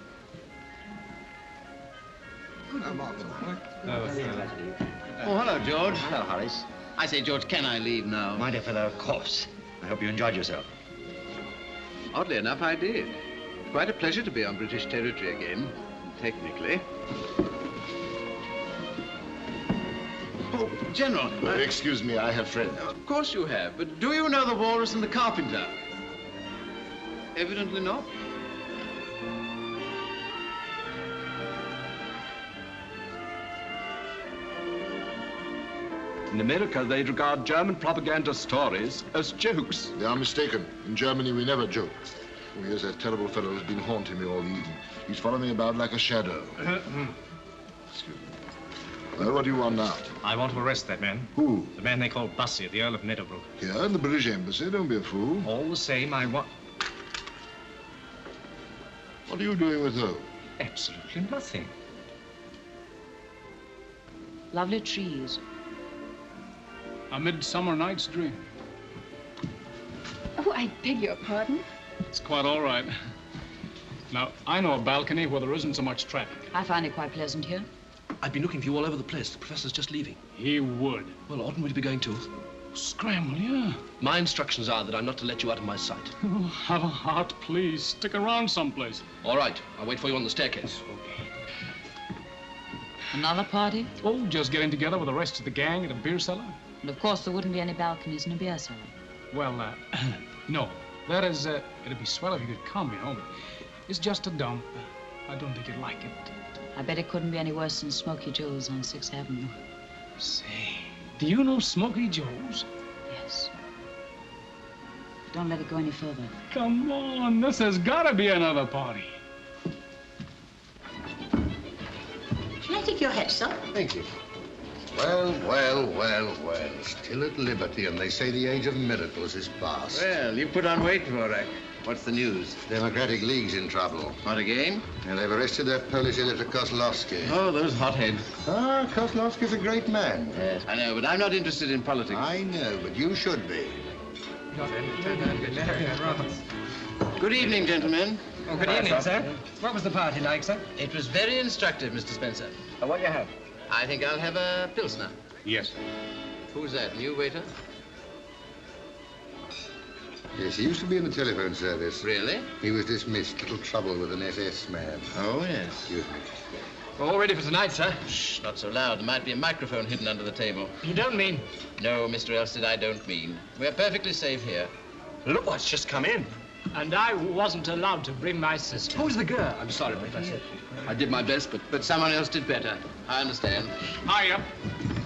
Oh, hello, George. Hello, Horace. I say, George, can I leave now? My dear fellow, of course. I hope you enjoyed yourself. Oddly enough, I did. Quite a pleasure to be on British territory again, technically. Oh, General. Excuse me, I have friends. Of course you have, but do you know the walrus and the carpenter? Evidently not. In America, they regard German propaganda stories as jokes. They are mistaken. In Germany, we never joke. Oh, here's that terrible fellow who's been haunting me all the evening. He's following me about like a shadow. Excuse me. Well, what do you want now? I want to arrest that man. Who? The man they call Bussy, the Earl of Meadowbrook. Here in the British Embassy. Don't be a fool. All the same, I want... What are you doing with her? Absolutely nothing. Lovely trees. A midsummer night's dream. Oh, I beg your pardon. It's quite all right. Now, I know a balcony where there isn't so much traffic. I find it quite pleasant here. I've been looking for you all over the place. The professor's just leaving. He would. Well, oughtn't we to be going too? Scramble, yeah. My instructions are that I'm not to let you out of my sight. Oh, have a heart, please. Stick around someplace. All right. I'll wait for you on the staircase. Another party? Oh, just getting together with the rest of the gang at a beer cellar. And of course, there wouldn't be any balconies in a beer cellar. Well, no. That is, it'd be swell if you could come, you know, but it's just a dump. I don't think you'd like it. I bet it couldn't be any worse than Smoky Joe's on 6th Avenue. Say, do you know Smoky Joe's? Yes. But don't let it go any further. Come on, this has got to be another party. Shall I take your hat, sir? Thank you. Well, well, well, well. Still at liberty, and they say the age of miracles is past. Well, you put on weight, Reich. What's the news? Democratic League's in trouble. What again? And they've arrested that Polish editor Kozlowski. Oh, those hotheads. Ah, Kozlowski's a great man. Yes, I know, but I'm not interested in politics. I know, but you should be. Good evening, gentlemen. Oh, good evening, sir. What was the party like, sir? It was very instructive, Mr. Spencer. What do you have? I think I'll have a Pilsner. Yes, sir. Who's that, new waiter? Yes, he used to be in the telephone service. Really? He was dismissed. Little trouble with an SS man. Oh, yes. Excuse me. All ready for tonight, sir. Shh, not so loud. There might be a microphone hidden under the table. You don't mean? No, Mr. Elstead, I don't mean. We're perfectly safe here. Look what's just come in. And I wasn't allowed to bring my sister. Who's the girl? I'm sorry, Professor. I did my best, but someone else did better. I understand. Hiya.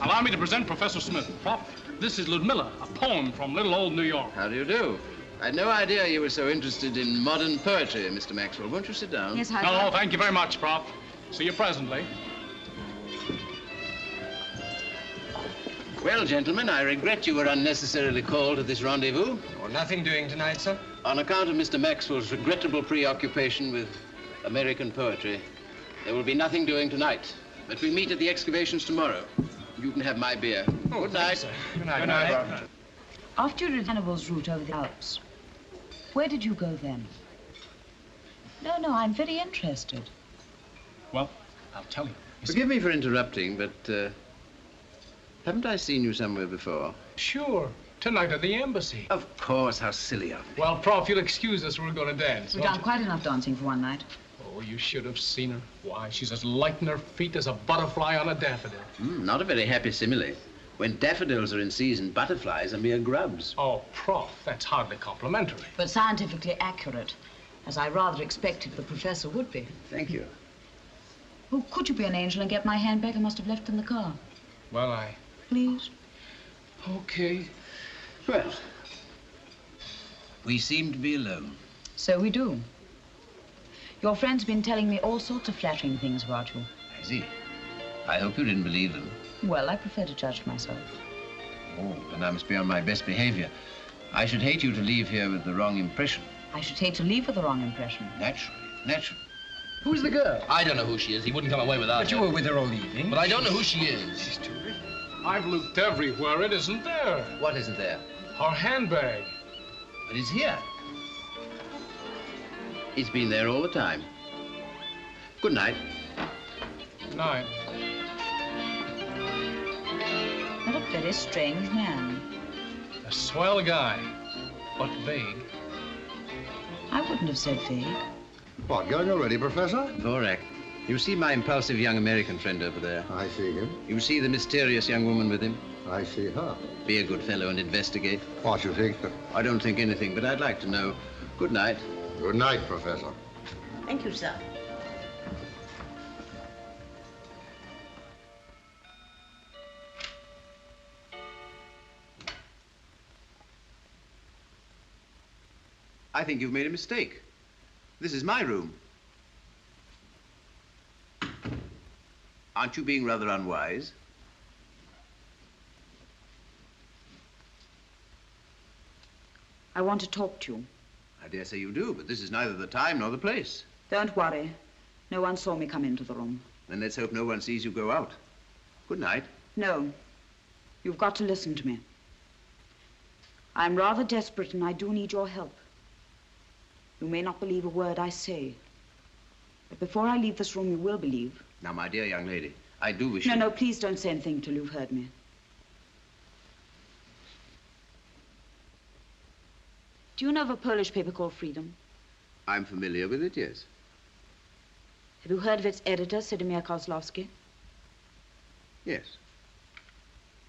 Allow me to present Professor Smith. Prof, this is Ludmilla, a poem from little old New York. How do you do? I had no idea you were so interested in modern poetry, Mr. Maxwell. Won't you sit down? Yes, I No, thank you very much, Prof. See you presently. Well, gentlemen, I regret you were unnecessarily called to this rendezvous. Well, nothing doing tonight, sir? On account of Mr. Maxwell's regrettable preoccupation with American poetry, there will be nothing doing tonight. But we meet at the excavations tomorrow. You can have my beer. Oh, good night. Sir. Good night. Good night. After you did Hannibal's route over the Alps, where did you go then? No, I'm very interested. Well, I'll tell you. Forgive me for interrupting, but haven't I seen you somewhere before? Sure. Tonight at the embassy. Of course. How silly of me. Well, Prof, you'll excuse us. We're going to dance. We've done quite enough dancing for one night. Oh, you should have seen her. Why, she's as light in her feet as a butterfly on a daffodil. Not a very happy simile. When daffodils are in season, butterflies are mere grubs. Oh, Prof, that's hardly complimentary. But scientifically accurate, as I rather expected the professor would be. Thank you. Oh, could you be an angel and get my handbag? I must have left it in the car. Well, Please? Okay. Well, We seem to be alone. So we do. Your friend's been telling me all sorts of flattering things about you. I see. I hope you didn't believe them. Well, I prefer to judge myself. Oh, then I must be on my best behavior. I should hate you to leave here with the wrong impression. I should hate to leave with the wrong impression. Naturally, naturally. Who's the girl? I don't know who she is. He wouldn't come away without her. But you were with her all evening. But I don't know who she is. She's terrific. I've looked everywhere. It isn't there. What isn't there? Her handbag. But it's here. It's been there all the time. Good night. Good night. Not a very strange man. A swell guy, but vague. I wouldn't have said vague. What, going already, Professor? Dvorak, you see my impulsive young American friend over there? I see him. You see the mysterious young woman with him? I see her. Be a good fellow and investigate. What, you think? I don't think anything, but I'd like to know. Good night. Good night, Professor. Thank you, sir. I think you've made a mistake. This is my room. Aren't you being rather unwise? I want to talk to you. I dare say you do, but this is neither the time nor the place. Don't worry. No one saw me come into the room. Then let's hope no one sees you go out. Good night. No. You've got to listen to me. I'm rather desperate and I do need your help. You may not believe a word I say. But before I leave this room, you will believe. Now, my dear young lady, I do wish No, no, please don't say anything till you've heard me. Do you know of a Polish paper called Freedom? I'm familiar with it, yes. Have you heard of its editor, Sidomir Kozlovsky? Yes.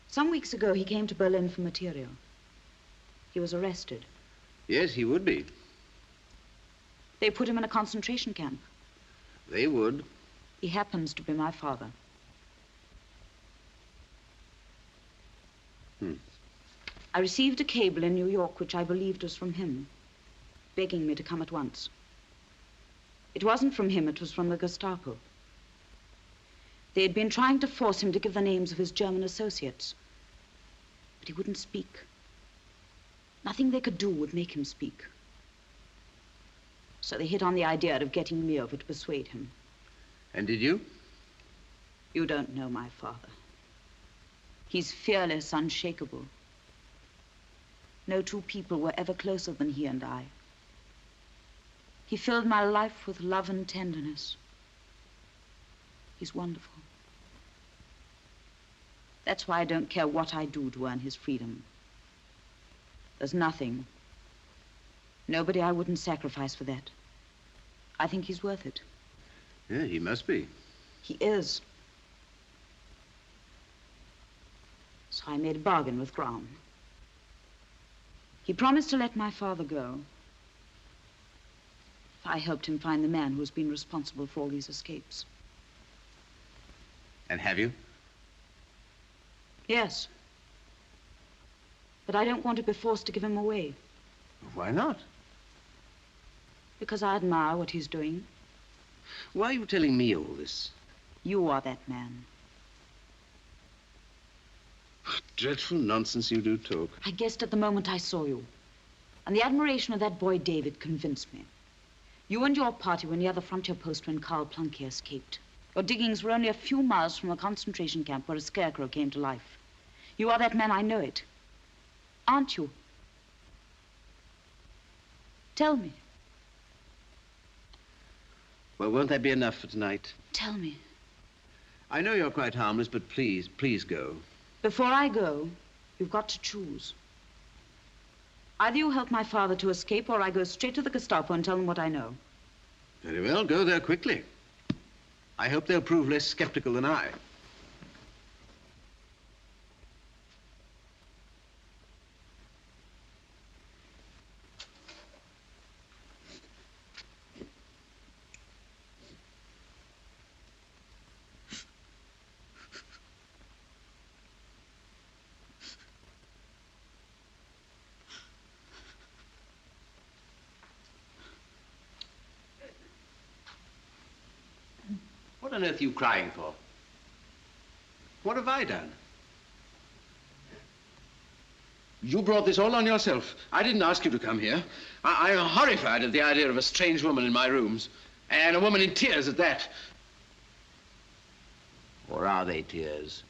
Some weeks ago, he came to Berlin for material. He was arrested. Yes, he would be. They put him in a concentration camp. They would. He happens to be my father. I received a cable in New York, which I believed was from him, begging me to come at once. It wasn't from him, it was from the Gestapo. They had been trying to force him to give the names of his German associates, but he wouldn't speak. Nothing they could do would make him speak. So they hit on the idea of getting me over to persuade him. And did you? You don't know my father. He's fearless, unshakable. No two people were ever closer than he and I. He filled my life with love and tenderness. He's wonderful. That's why I don't care what I do to earn his freedom. There's nothing, nobody I wouldn't sacrifice for that. I think he's worth it. Yeah, he must be. He is. So I made a bargain with Graum. He promised to let my father go if I helped him find the man who's been responsible for all these escapes. And have you? Yes. But I don't want to be forced to give him away. Why not? Because I admire what he's doing. Why are you telling me all this? You are that man. Dreadful nonsense you do talk. I guessed at the moment I saw you. And the admiration of that boy David convinced me. You and your party were near the frontier post when Karl Plunke escaped. Your diggings were only a few miles from a concentration camp where a scarecrow came to life. You are that man, I know it. Aren't you? Tell me. Well, won't that be enough for tonight? Tell me. I know you're quite harmless, but please, please go. Before I go, you've got to choose. Either you help my father to escape, or I go straight to the Gestapo and tell them what I know. Very well, go there quickly. I hope they'll prove less skeptical than I. What on earth are you crying for? What have I done? You brought this all on yourself. I didn't ask you to come here. I'm horrified at the idea of a strange woman in my rooms. And a woman in tears at that. Or are they tears?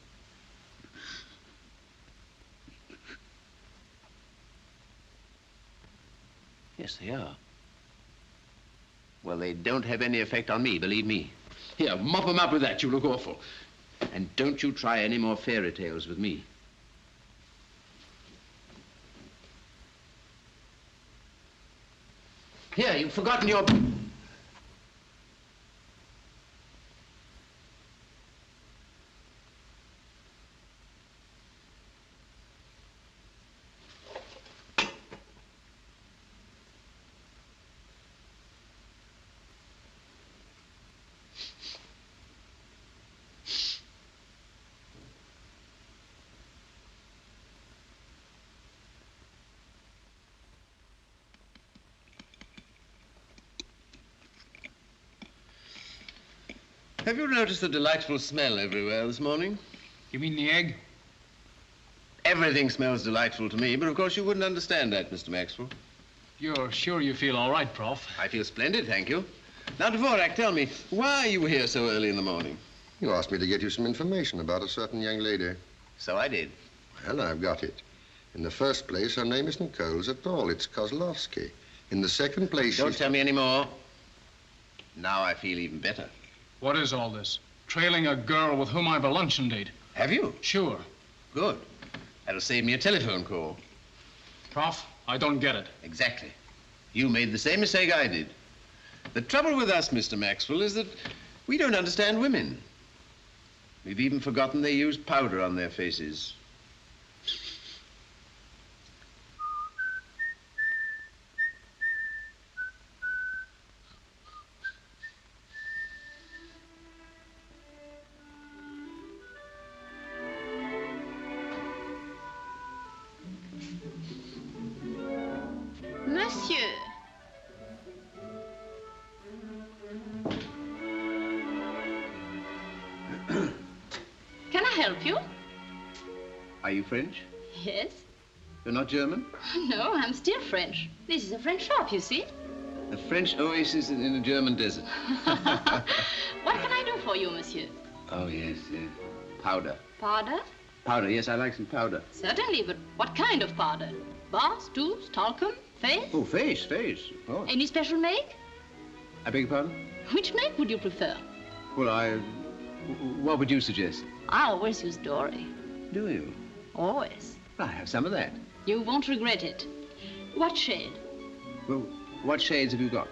Yes, they are. Well, they don't have any effect on me, believe me. Here, mop them up with that. You look awful. And don't you try any more fairy tales with me. Here, you've forgotten your... Have you noticed the delightful smell everywhere this morning? You mean the egg? Everything smells delightful to me, but of course you wouldn't understand that, Mr. Maxwell. You're sure you feel all right, Prof? I feel splendid, thank you. Now, Dvorak, tell me, why are you here so early in the morning? You asked me to get you some information about a certain young lady. So I did. Well, I've got it. In the first place, her name isn't Kohls at all. It's Kozlovsky. In the second place, Don't tell me any more. Now I feel even better. What is all this? Trailing a girl with whom I've a luncheon date. Have you? Sure. Good. That'll save me a telephone call. Prof, I don't get it. Exactly. You made the same mistake I did. The trouble with us, Mr. Maxwell, is that we don't understand women. We've even forgotten they use powder on their faces. Monsieur. Can I help you? Are you French? Yes. You're not German? No, I'm still French. This is a French shop, you see. A French oasis in a German desert. What can I do for you, monsieur? Oh, yes, yes. Powder. Powder? Powder, yes, I like some powder. Certainly, but what kind of powder? Bars, tubes, talcum, face? Oh, face, of course. Any special make? I beg your pardon? Which make would you prefer? Well, what would you suggest? I always use Dory. Do you? Always. I have some of that. You won't regret it. What shade? Well, what shades have you got?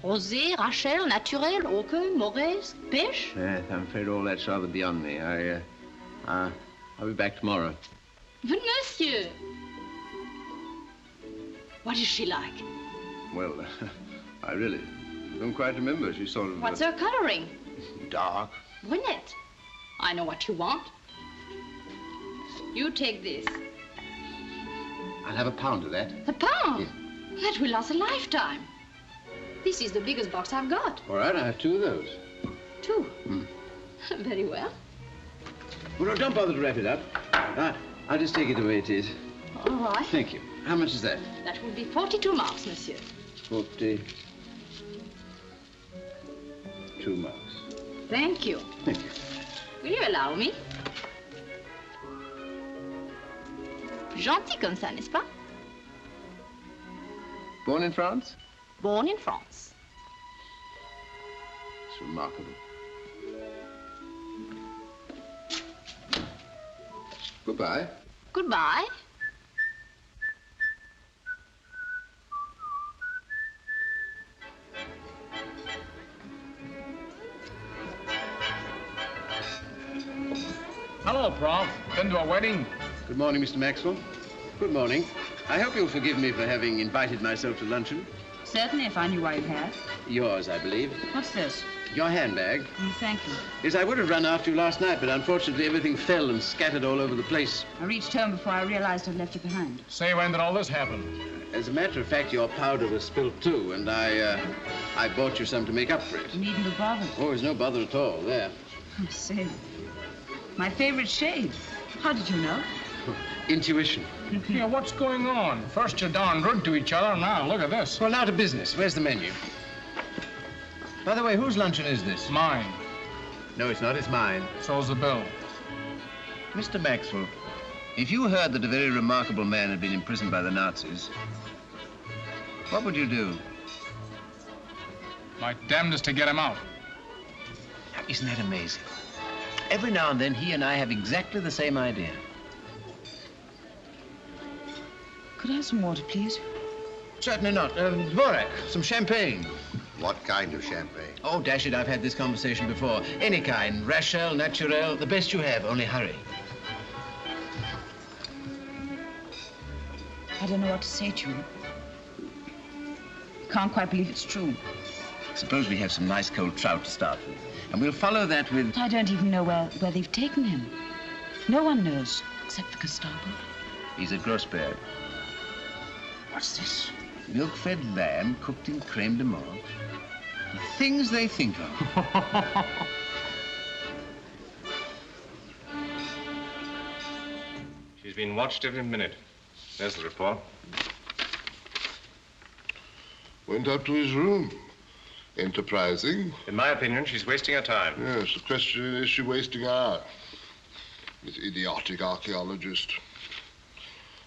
Rosé, Rachel, Naturel, Ochre, Morez, Pêche? Yes, I'm afraid all that's rather beyond me. I'll be back tomorrow. But, monsieur! What is she like? Well, I really don't quite remember. She's sort of... What's her coloring? Dark. Brunette. I know what you want. You take this. I'll have a pound of that. A pound? Yes. That will last a lifetime. This is the biggest box I've got. All right, I have two of those. Two? Hmm. Very well. Well, no, don't bother to wrap it up. I'll just take it the way it is. All right. Thank you. How much is that? That will be 42 marks, monsieur. 42 marks. Thank you. Thank you. Will you allow me? Gentil comme ça, n'est-ce pas? Born in France? Born in France. It's remarkable. Goodbye. Goodbye. Hello, Prof. Been to a wedding? Good morning, Mr. Maxwell. Good morning. I hope you'll forgive me for having invited myself to luncheon. Certainly, if I knew why you had. Yours, I believe. What's this? Your handbag. Thank you. Yes, I would have run after you last night, but unfortunately everything fell and scattered all over the place. I reached home before I realized I'd left it behind. Say, when did all this happen? As a matter of fact, your powder was spilled too, and I bought you some to make up for it. You needn't have bothered. Oh, there's no bother at all, there. I say, my favorite shade. How did you know? Intuition. Yeah, what's going on? First you're darn good to each other, now look at this. Well, now to business. Where's the menu? By the way, whose luncheon is this? Mine. No, it's not. It's mine. So's the bill. Mr. Maxwell, if you heard that a very remarkable man had been imprisoned by the Nazis, what would you do? My damnedest to get him out. Isn't that amazing? Every now and then, he and I have exactly the same idea. Could I have some water, please? Certainly not. Dvorak, some champagne. What kind of champagne? Oh, dash it, I've had this conversation before. Any kind. Rachel, Naturel, the best you have, only hurry. I don't know what to say to you. Can't quite believe it's true. Suppose we have some nice cold trout to start with. And we'll follow that with... I don't even know where they've taken him. No one knows, except the Gestapo. He's at Grossberg. What's this? Milk-fed lamb cooked in creme de menthe. The things they think of. She's been watched every minute. There's the report. Went up to his room. Enterprising. In my opinion, she's wasting her time. Yes, the question is she wasting ours? This idiotic archaeologist.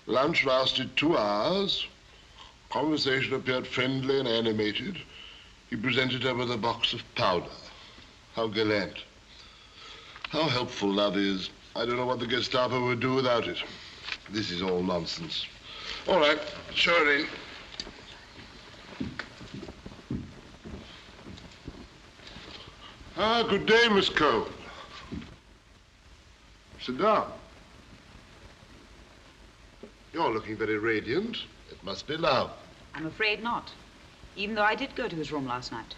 Lunch lasted 2 hours. Conversation appeared friendly and animated. He presented her with a box of powder. How gallant. How helpful love is. I don't know what the Gestapo would do without it. This is all nonsense. All right, show her in. Ah, good day, Miss Cole. Sit down. You're looking very radiant. It must be love. I'm afraid not. Even though I did go to his room last night.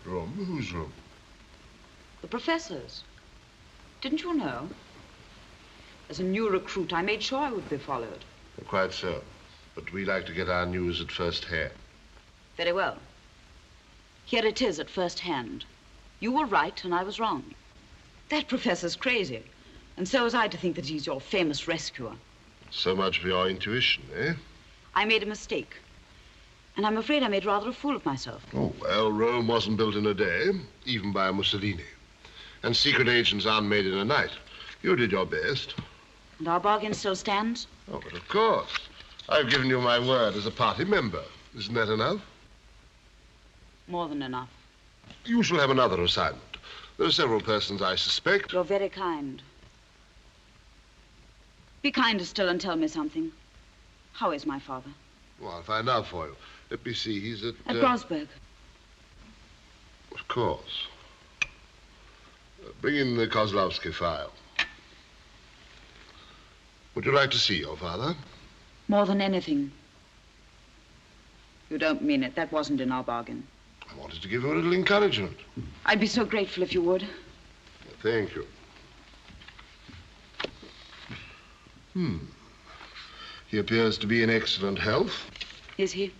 Room? Whose room? The professor's. Didn't you know? As a new recruit, I made sure I would be followed. Quite so. But we like to get our news at first hand. Very well. Here it is at first hand. You were right and I was wrong. That professor's crazy. And so was I to think that he's your famous rescuer. So much for your intuition, eh? I made a mistake. And I'm afraid I made rather a fool of myself. Oh, well, Rome wasn't built in a day, even by Mussolini. And secret agents aren't made in a night. You did your best. And our bargain still stands? Oh, but of course. I've given you my word as a party member. Isn't that enough? More than enough. You shall have another assignment. There are several persons I suspect. You're very kind. Be kinder still and tell me something. How is my father? Well, I'll find out for you. Let me see, he's at... At Grossberg. Of course. Bring in the Kozlovsky file. Would you like to see your father? More than anything. You don't mean it. That wasn't in our bargain. I wanted to give you a little encouragement. I'd be so grateful if you would. Thank you. He appears to be in excellent health. Is he?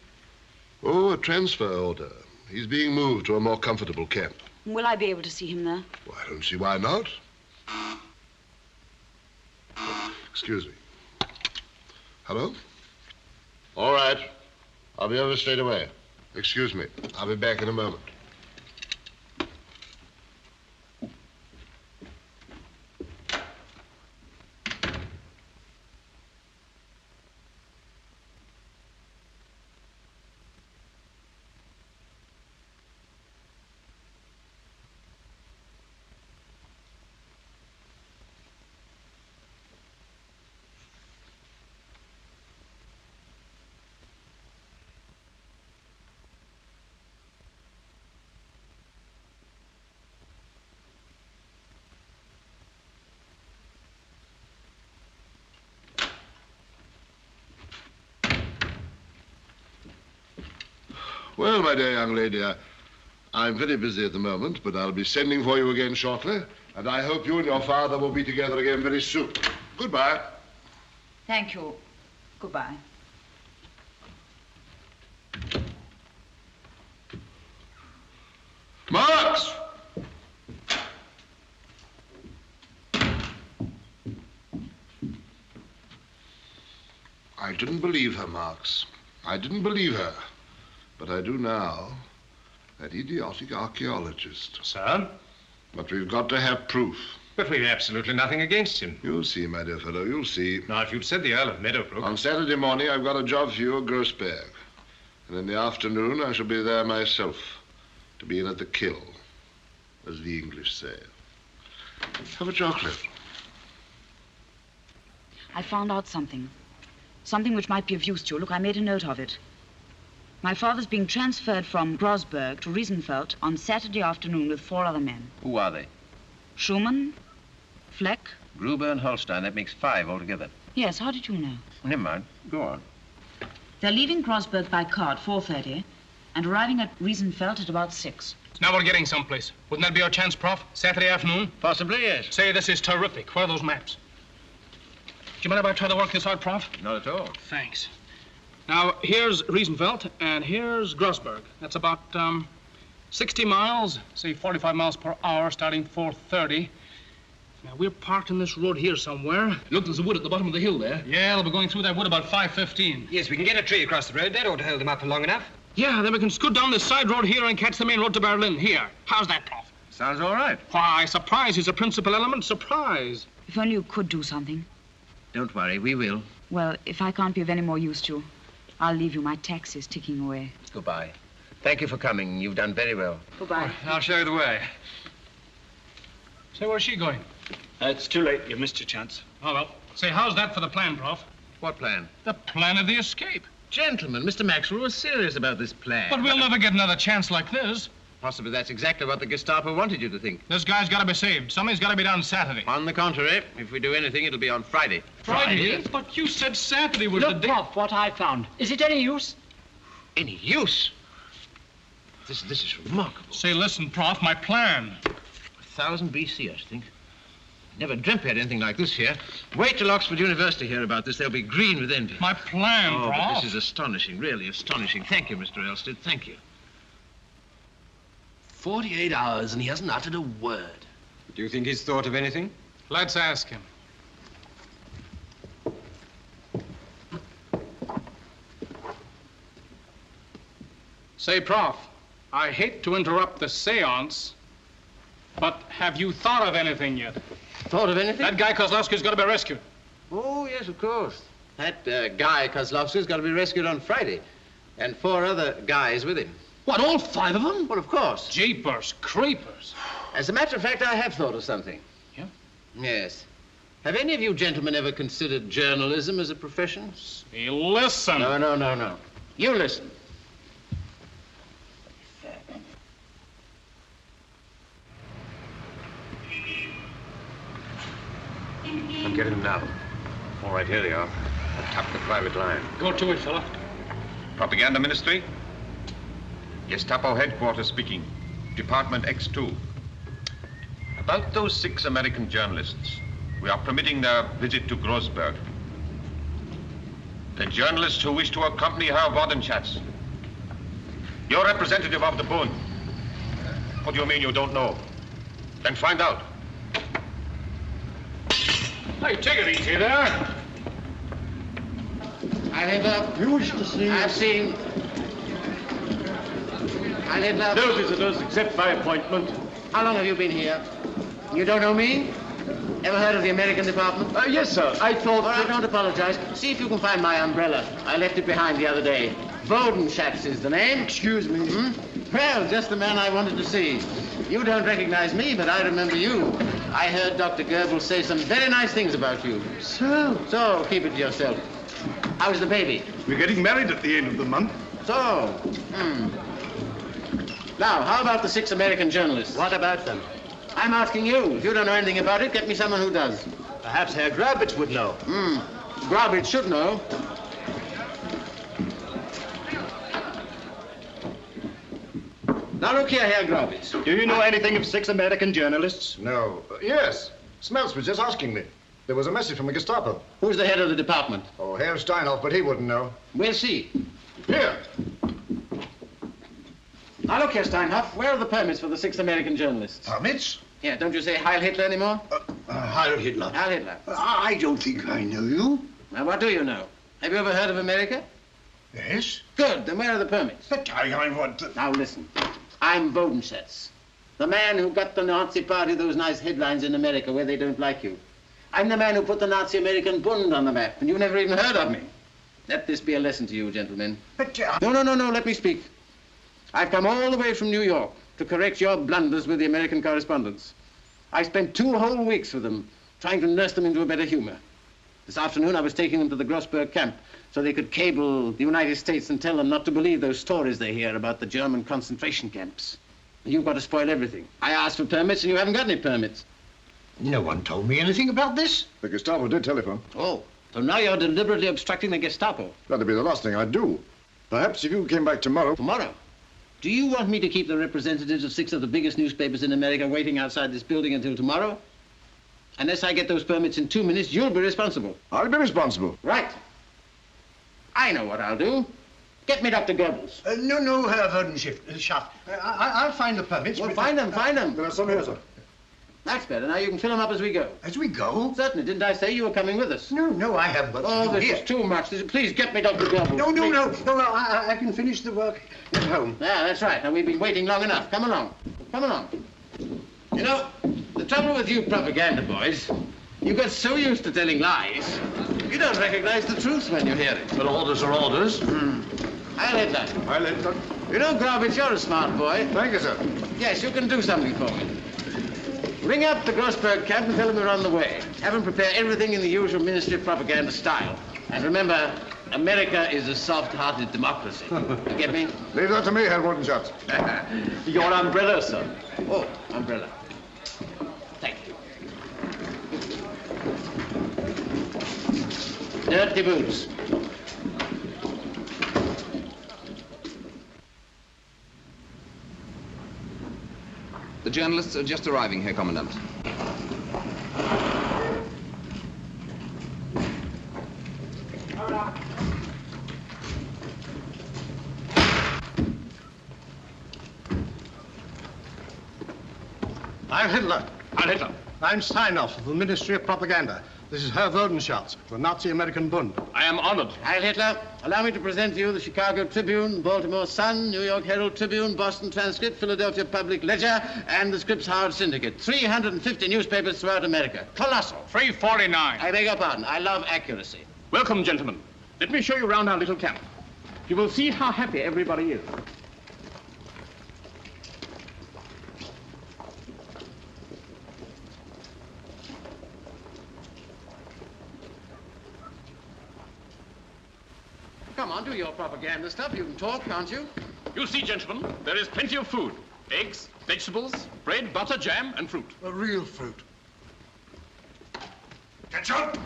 Oh, a transfer order. He's being moved to a more comfortable camp. Will I be able to see him there? Well, I don't see why not. Excuse me. Hello? All right. I'll be over straight away. Excuse me. I'll be back in a moment. Well, my dear young lady, I'm very busy at the moment, but I'll be sending for you again shortly, and I hope you and your father will be together again very soon. Goodbye. Thank you. Goodbye. Marx! I didn't believe her, Marx. I didn't believe her. But I do now. That idiotic archaeologist. Sir? But we've got to have proof. But we've absolutely nothing against him. You'll see, my dear fellow, you'll see. Now, if you'd said the Earl of Meadowbrook... On Saturday morning, I've got a job for you at Grossberg. And in the afternoon, I shall be there myself. To be in at the kill, as the English say. Have a chocolate. I found out something. Something which might be of use to you. Look, I made a note of it. My father's being transferred from Grossberg to Riesenfeld on Saturday afternoon with 4 other men. Who are they? Schumann, Fleck. Gruber and Holstein. That makes 5 altogether. Yes, how did you know? Never mind. Go on. They're leaving Grossberg by car at 4:30 and arriving at Riesenfeld at about 6. Now we're getting someplace. Wouldn't that be our chance, Prof? Saturday afternoon? Possibly, yes. Say, this is terrific. Where are those maps? Do you mind if I try to work this out, Prof? Not at all. Thanks. Now, here's Riesenfeld, and here's Grossberg. That's about 60 miles, say 45 miles per hour, starting 4:30. Now, we're parked in this road here somewhere. Look, there's a wood at the bottom of the hill there. Yeah, they'll be going through that wood about 5:15. Yes, we can get a tree across the road. That ought to hold them up for long enough. Yeah, then we can scoot down this side road here and catch the main road to Berlin. Here. How's that, Prof? Sounds all right. Why, surprise is a principal element. Surprise. If only you could do something. Don't worry, we will. Well, if I can't be of any more use to you, I'll leave you. My taxi's ticking away. Goodbye. Thank you for coming. You've done very well. Goodbye. I'll show you the way. Say, where's she going? It's too late. You missed your chance. Oh, well. Say, how's that for the plan, Prof? What plan? The plan of the escape. Gentlemen, Mr. Maxwell was serious about this plan. But we'll never get another chance like this. Possibly that's exactly what the Gestapo wanted you to think. This guy's got to be saved. Something's got to be done Saturday. On the contrary, if we do anything, it'll be on Friday. Friday? But you said Saturday was the Look, day. Prof, what I found. Is it any use? Any use? This is remarkable. Say, listen, Prof, my plan. 1000 BC, I think. Never dreamt we had anything like this here. Wait till Oxford University hear about this. They'll be green with envy. My plan, Prof. Prof. But this is astonishing, really astonishing. Thank you, Mr. Elstead. Thank you. 48 hours and he hasn't uttered a word. Do you think he's thought of anything? Let's ask him. Say, Prof, I hate to interrupt the seance, but have you thought of anything yet? Thought of anything? That guy Kozlovsky's got to be rescued. Oh, yes, of course. That guy Kozlovsky's got to be rescued on Friday, and 4 other guys with him. What, all 5 of them? Well, of course. Jeepers, creepers. As a matter of fact, I have thought of something. Yeah? Yes. Have any of you gentlemen ever considered journalism as a profession? Hey, listen. No. You listen. I'm getting them now. All right, here they are. Atop the private line. Go to it, fella. Propaganda Ministry? Gestapo headquarters speaking. Department X2. About those 6 American journalists. We are permitting their visit to Grossberg. The journalists who wish to accompany Herr Bodenschatz. You're representative of the Bund. What do you mean you don't know? Then find out. Hey, take it easy there. I have, You wish to see... I've seen... I have, No visitors except by appointment. How long have you been here? You don't know me? Ever heard of the American department? Yes, sir. I thought... All right, don't apologize. See if you can find my umbrella. I left it behind the other day. Bodenschatz is the name. Excuse me. Well, just the man I wanted to see. You don't recognize me, but I remember you. I heard Dr. Goebbels say some very nice things about you. So, keep it to yourself. How's the baby? We're getting married at the end of the month. So, Now, how about the 6 American journalists? What about them? I'm asking you. If you don't know anything about it, get me someone who does. Perhaps Herr Grabitz would know. Grabitz should know. Now look here, Herr Gravitz. Do you know anything of 6 American journalists? No. Yes. Smells was just asking me. There was a message from the Gestapo. Who's the head of the department? Oh, Herr Steinhoff, but he wouldn't know. We'll see. Here. Now look here, Steinhoff. Where are the permits for the 6 American journalists? Permits? Yeah, don't you say Heil Hitler anymore? Heil Hitler. Heil Hitler. I don't think I know you. Now, what do you know? Have you ever heard of America? Yes. Good. Then where are the permits? But I want to... Now, listen. I'm Bodenschatz, the man who got the Nazi Party those nice headlines in America where they don't like you. I'm the man who put the Nazi American Bund on the map, and you never even heard of me. Let this be a lesson to you, gentlemen. But... No, let me speak. I've come all the way from New York to correct your blunders with the American correspondents. I spent 2 whole weeks with them, trying to nurse them into a better humor. This afternoon, I was taking them to the Grossberg camp so they could cable the United States and tell them not to believe those stories they hear about the German concentration camps. You've got to spoil everything. I asked for permits, and you haven't got any permits. No one told me anything about this. The Gestapo did telephone. Oh, so now you're deliberately obstructing the Gestapo. That'd be the last thing I'd do. Perhaps if you came back tomorrow... Tomorrow? Do you want me to keep the representatives of 6 of the biggest newspapers in America waiting outside this building until tomorrow? Unless I get those permits in 2 minutes, you'll be responsible. I'll be responsible. Right. I know what I'll do. Get me Dr. Goebbels. No, Herr Werdenschaft. I'll find the permits. Well, find them. There are some here, sir. That's better. Now you can fill them up as we go. As we go? Certainly. Didn't I say you were coming with us? No, I haven't. But oh, this is too much. Please get me Dr. Goebbels. No. I can finish the work at home. Yeah, that's right. Now, we've been waiting long enough. Come along. You know, the trouble with you propaganda boys, you get so used to telling lies, you don't recognize the truth when you hear it. Well, orders are orders. Heil Hitler. Heil Hitler. You know, Gravitz, you're a smart boy. Thank you, sir. Yes, you can do something for me. Ring up the Grossberg camp and tell them we're on the way. Have them prepare everything in the usual Ministry of Propaganda style. And remember, America is a soft-hearted democracy. You get me? Leave that to me, Herr Wurdenschatz. Your umbrella, sir. Oh, umbrella. Thank you. Dirty boots. The journalists are just arriving, Herr Commandant. I'm Hitler. I'm Steinhoff of the Ministry of Propaganda. This is Herr Wurdenschatz, the Nazi American Bund. I am honored. Heil Hitler. Allow me to present to you the Chicago Tribune, Baltimore Sun, New York Herald Tribune, Boston Transcript, Philadelphia Public Ledger, and the Scripps Howard Syndicate. 350 newspapers throughout America. Colossal. 349. I beg your pardon. I love accuracy. Welcome, gentlemen. Let me show you around our little camp. You will see how happy everybody is. Come on, do your propaganda stuff. You can talk, can't you? You see, gentlemen, there is plenty of food. Eggs, vegetables, bread, butter, jam, and fruit. A real fruit. Ketchup!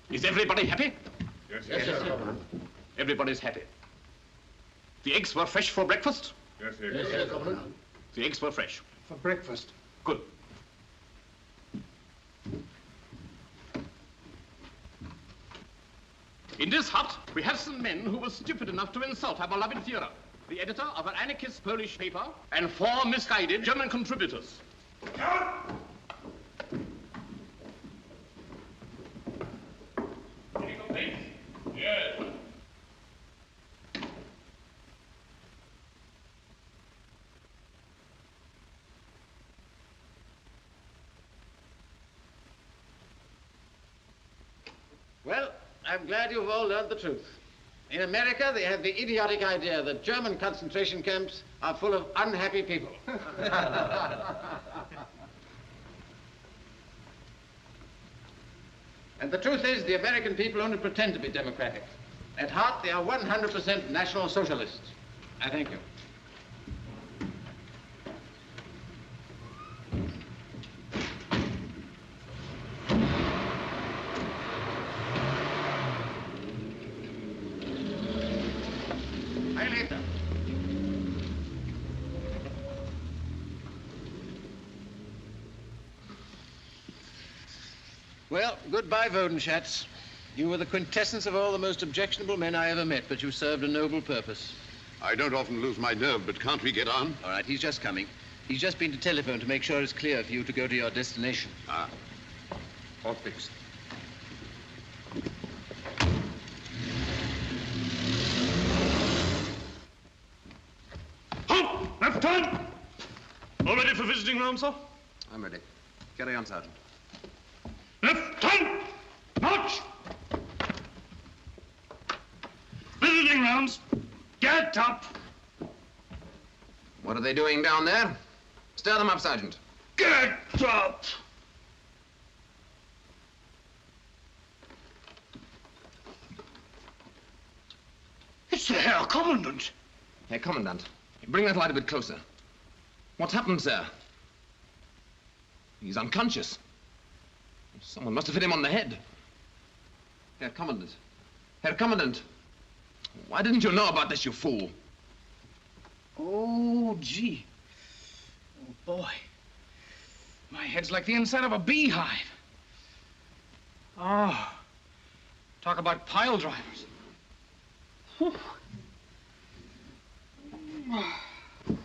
Is everybody happy? Yes, sir. Everybody's happy. The eggs were fresh for breakfast? Yes, The eggs were fresh. For breakfast. Good. In this hut, we have some men who were stupid enough to insult our beloved Führer, the editor of an anarchist Polish paper, and 4 misguided German contributors. Any complaints? Yes. Well, I'm glad you've all learned the truth. In America, they have the idiotic idea that German concentration camps are full of unhappy people. And the truth is, the American people only pretend to be democratic. At heart, they are 100% National Socialists. I thank you. perpetrator. Well, goodbye, Wodenschatz. You were the quintessence of all the most objectionable men I ever met, but you served a noble purpose. I don't often lose my nerve, but can't we get on? All right, he's just coming. He's just been to telephone to make sure it's clear for you to go to your destination. Ah. All fixed. Halt! Left turn! All ready for visiting room, sir? I'm ready. Carry on, Sergeant. Left turn! March! Visiting rooms. Get up! What are they doing down there? Stir them up, Sergeant. Get up! It's the Herr Commandant. Herr Commandant, bring that light a bit closer. What's happened, sir? He's unconscious. Someone must have hit him on the head. Herr Commandant. Herr Commandant. Why didn't you know about this, you fool? Oh, gee. Oh, boy. My head's like the inside of a beehive. Oh. Talk about pile drivers. Whew.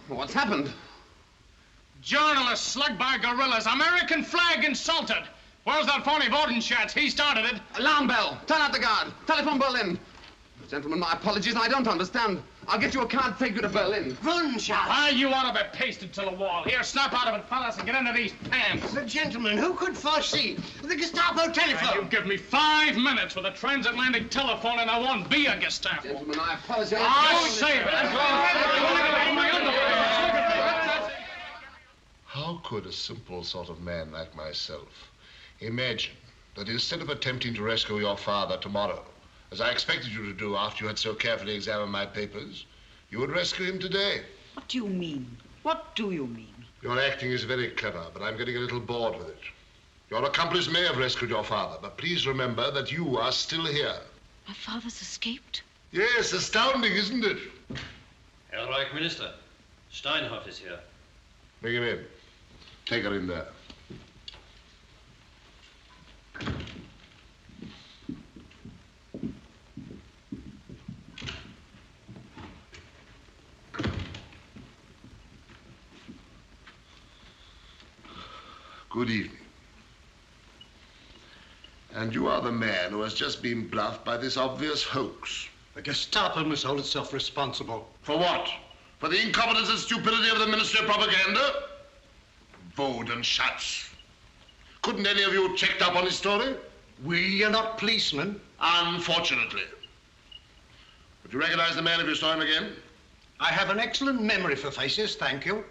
What's happened? Journalist slugged by gorillas. American flag insulted. Where's that phony Wodenschatz? He started it. Alarm bell. Turn out the guard. Telephone Berlin. Gentlemen, my apologies. I don't understand. I'll get you a card, take you to Berlin. Wodenschatz! Ah, you ought to be pasted to the wall. Here, snap out of it, fellas, and get into these pants. But, gentlemen, who could foresee the Gestapo telephone? You give me 5 minutes with a transatlantic telephone, and I won't be a Gestapo. Gentlemen, I apologize. I'll save it. How could a simple sort of man like myself imagine that instead of attempting to rescue your father tomorrow, as I expected you to do after you had so carefully examined my papers, you would rescue him today? What do you mean? What do you mean? Your acting is very clever, but I'm getting a little bored with it. Your accomplice may have rescued your father, but please remember that you are still here. My father's escaped? Yes, astounding, isn't it? Herr Reich Minister, Steinhoff is here. Bring him in. Take her in there. Good evening. And you are the man who has just been bluffed by this obvious hoax. The Gestapo must hold itself responsible. For what? For the incompetence and stupidity of the Ministry of Propaganda? Wodenschatz. Couldn't any of you checked up on his story? You're not policemen. Unfortunately. Would you recognize the man if you saw him again? I have an excellent memory for faces, thank you.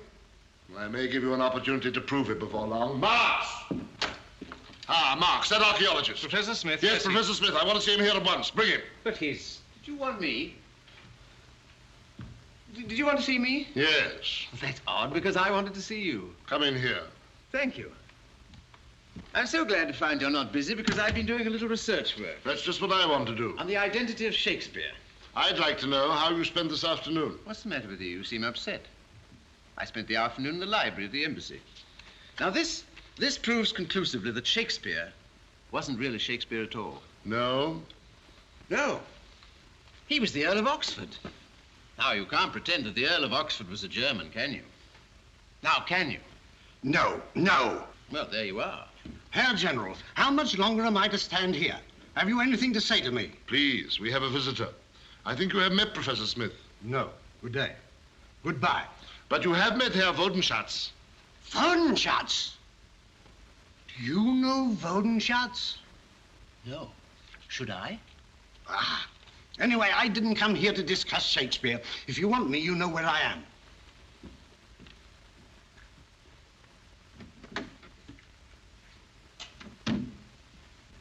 I may give you an opportunity to prove it before long. Marx! Ah, Marx, that archaeologist. Professor Smith. Yes, Professor Smith. I want to see him here at once. Bring him. But did you want me? Did you want to see me? Yes. That's odd, because I wanted to see you. Come in here. Thank you. I'm so glad to find you're not busy, because I've been doing a little research work. That's just what I want to do. On the identity of Shakespeare. I'd like to know how you spent this afternoon. What's the matter with you? You seem upset. I spent the afternoon in the library of the embassy. Now, this proves conclusively that Shakespeare wasn't really Shakespeare at all. No? No. He was the Earl of Oxford. Now, you can't pretend that the Earl of Oxford was a German, can you? Now, can you? No, no. Well, there you are. Herr General, how much longer am I to stand here? Have you anything to say to me? Please, we have a visitor. I think you have met Professor Smith. No. Good day. Goodbye. But you have met Herr Wodenschatz. Wodenschatz? Do you know Wodenschatz? No. Should I? Ah. Anyway, I didn't come here to discuss Shakespeare. If you want me, you know where I am.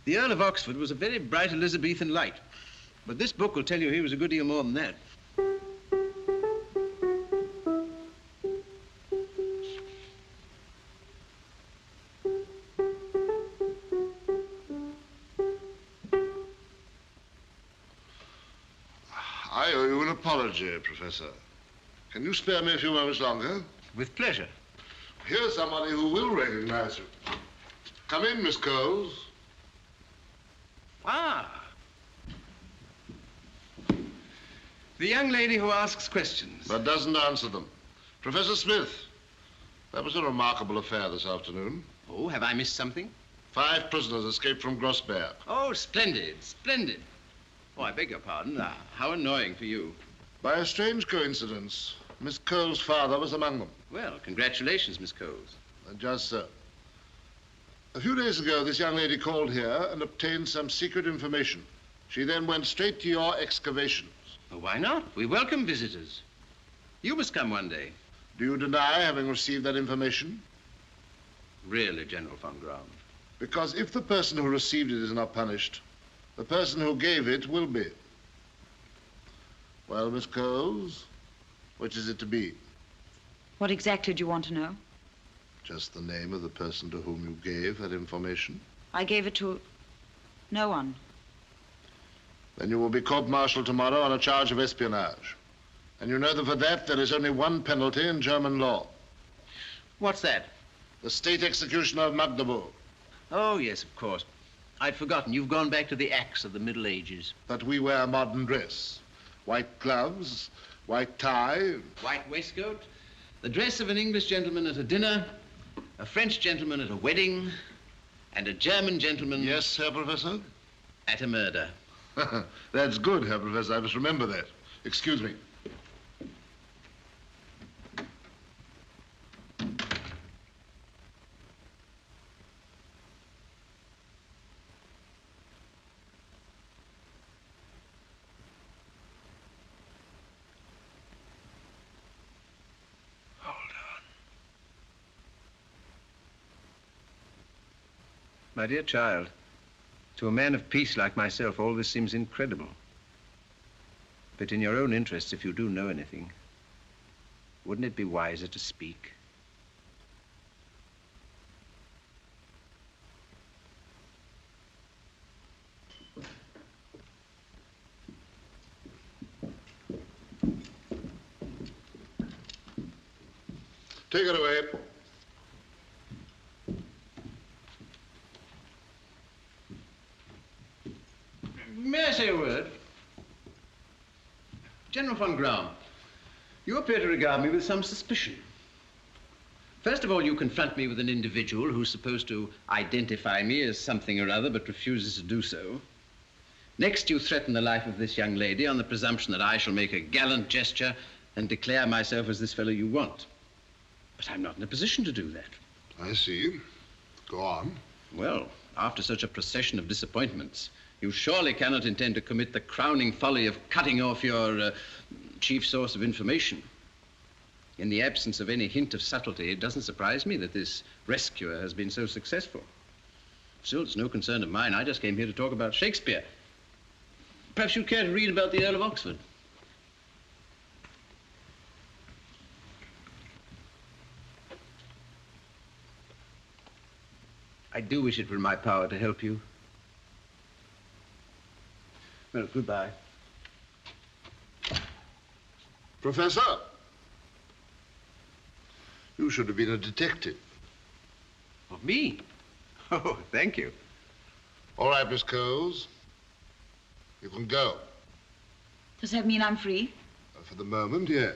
The Earl of Oxford was a very bright Elizabethan light. But this book will tell you he was a good deal more than that. I owe you an apology, Professor. Can you spare me a few moments longer? With pleasure. Here's somebody who will recognize you. Come in, Miss Kohls. Ah. The young lady who asks questions. But doesn't answer them. Professor Smith, that was a remarkable affair this afternoon. Oh, have I missed something? 5 prisoners escaped from Grossberg. Oh, splendid, splendid. Oh, I beg your pardon. How annoying for you. By a strange coincidence, Miss Kohls' father was among them. Well, congratulations, Miss Kohls. Just so. A few days ago, this young lady called here and obtained some secret information. She then went straight to your excavations. Well, why not? We welcome visitors. You must come one day. Do you deny having received that information? Really, General von Graum? Because if the person who received it is not punished, the person who gave it will be. Well, Miss Kohls, which is it to be? What exactly do you want to know? Just the name of the person to whom you gave that information. I gave it to no one. Then you will be court-martialed tomorrow on a charge of espionage. And you know that for that there is only one penalty in German law. What's that? The state execution of Magdeburg. Oh, yes, of course. I'd forgotten. You've gone back to the axe of the Middle Ages. But we wear modern dress. White gloves, white tie. White waistcoat. The dress of an English gentleman at a dinner, a French gentleman at a wedding, and a German gentleman... Yes, Herr Professor? At a murder. That's good, Herr Professor. I must remember that. Excuse me. My dear child, to a man of peace like myself, all this seems incredible. But in your own interests, if you do know anything, wouldn't it be wiser to speak? Take it away. May I say a word? General von Graum, you appear to regard me with some suspicion. First of all, you confront me with an individual who's supposed to identify me as something or other but refuses to do so. Next, you threaten the life of this young lady on the presumption that I shall make a gallant gesture and declare myself as this fellow you want. But I'm not in a position to do that. I see. Go on. Well, after such a procession of disappointments, you surely cannot intend to commit the crowning folly of cutting off your chief source of information. In the absence of any hint of subtlety, it doesn't surprise me that this rescuer has been so successful. Still, it's no concern of mine. I just came here to talk about Shakespeare. Perhaps you'd care to read about the Earl of Oxford. I do wish it were in my power to help you. Well, goodbye. Professor, you should have been a detective. Of me? Oh, thank you. All right, Miss Kohls. You can go. Does that mean I'm free? For the moment, yes.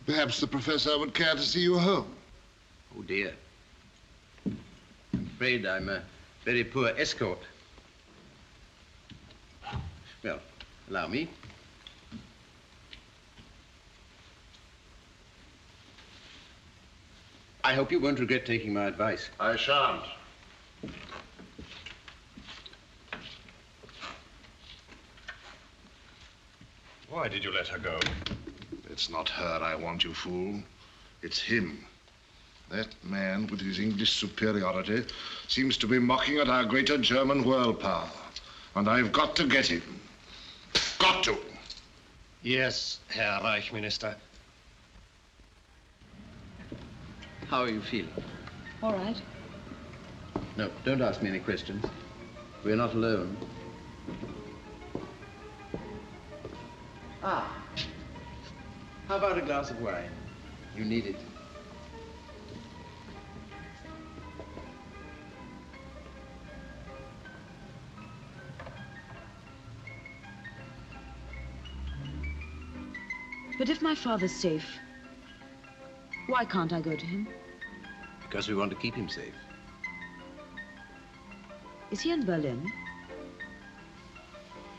Perhaps the professor would care to see you home. Oh, dear. I'm afraid I'm a very poor escort. Well, allow me. I hope you won't regret taking my advice. I shan't. Why did you let her go? It's not her I want, you fool. It's him. That man, with his English superiority, seems to be mocking at our greater German world power. And I've got to get him. Got to. Yes, Herr Reich Minister. How are you feeling? All right. No, don't ask me any questions. We're not alone. Ah. How about a glass of wine? You need it. But if my father's safe, why can't I go to him? Because we want to keep him safe. Is he in Berlin?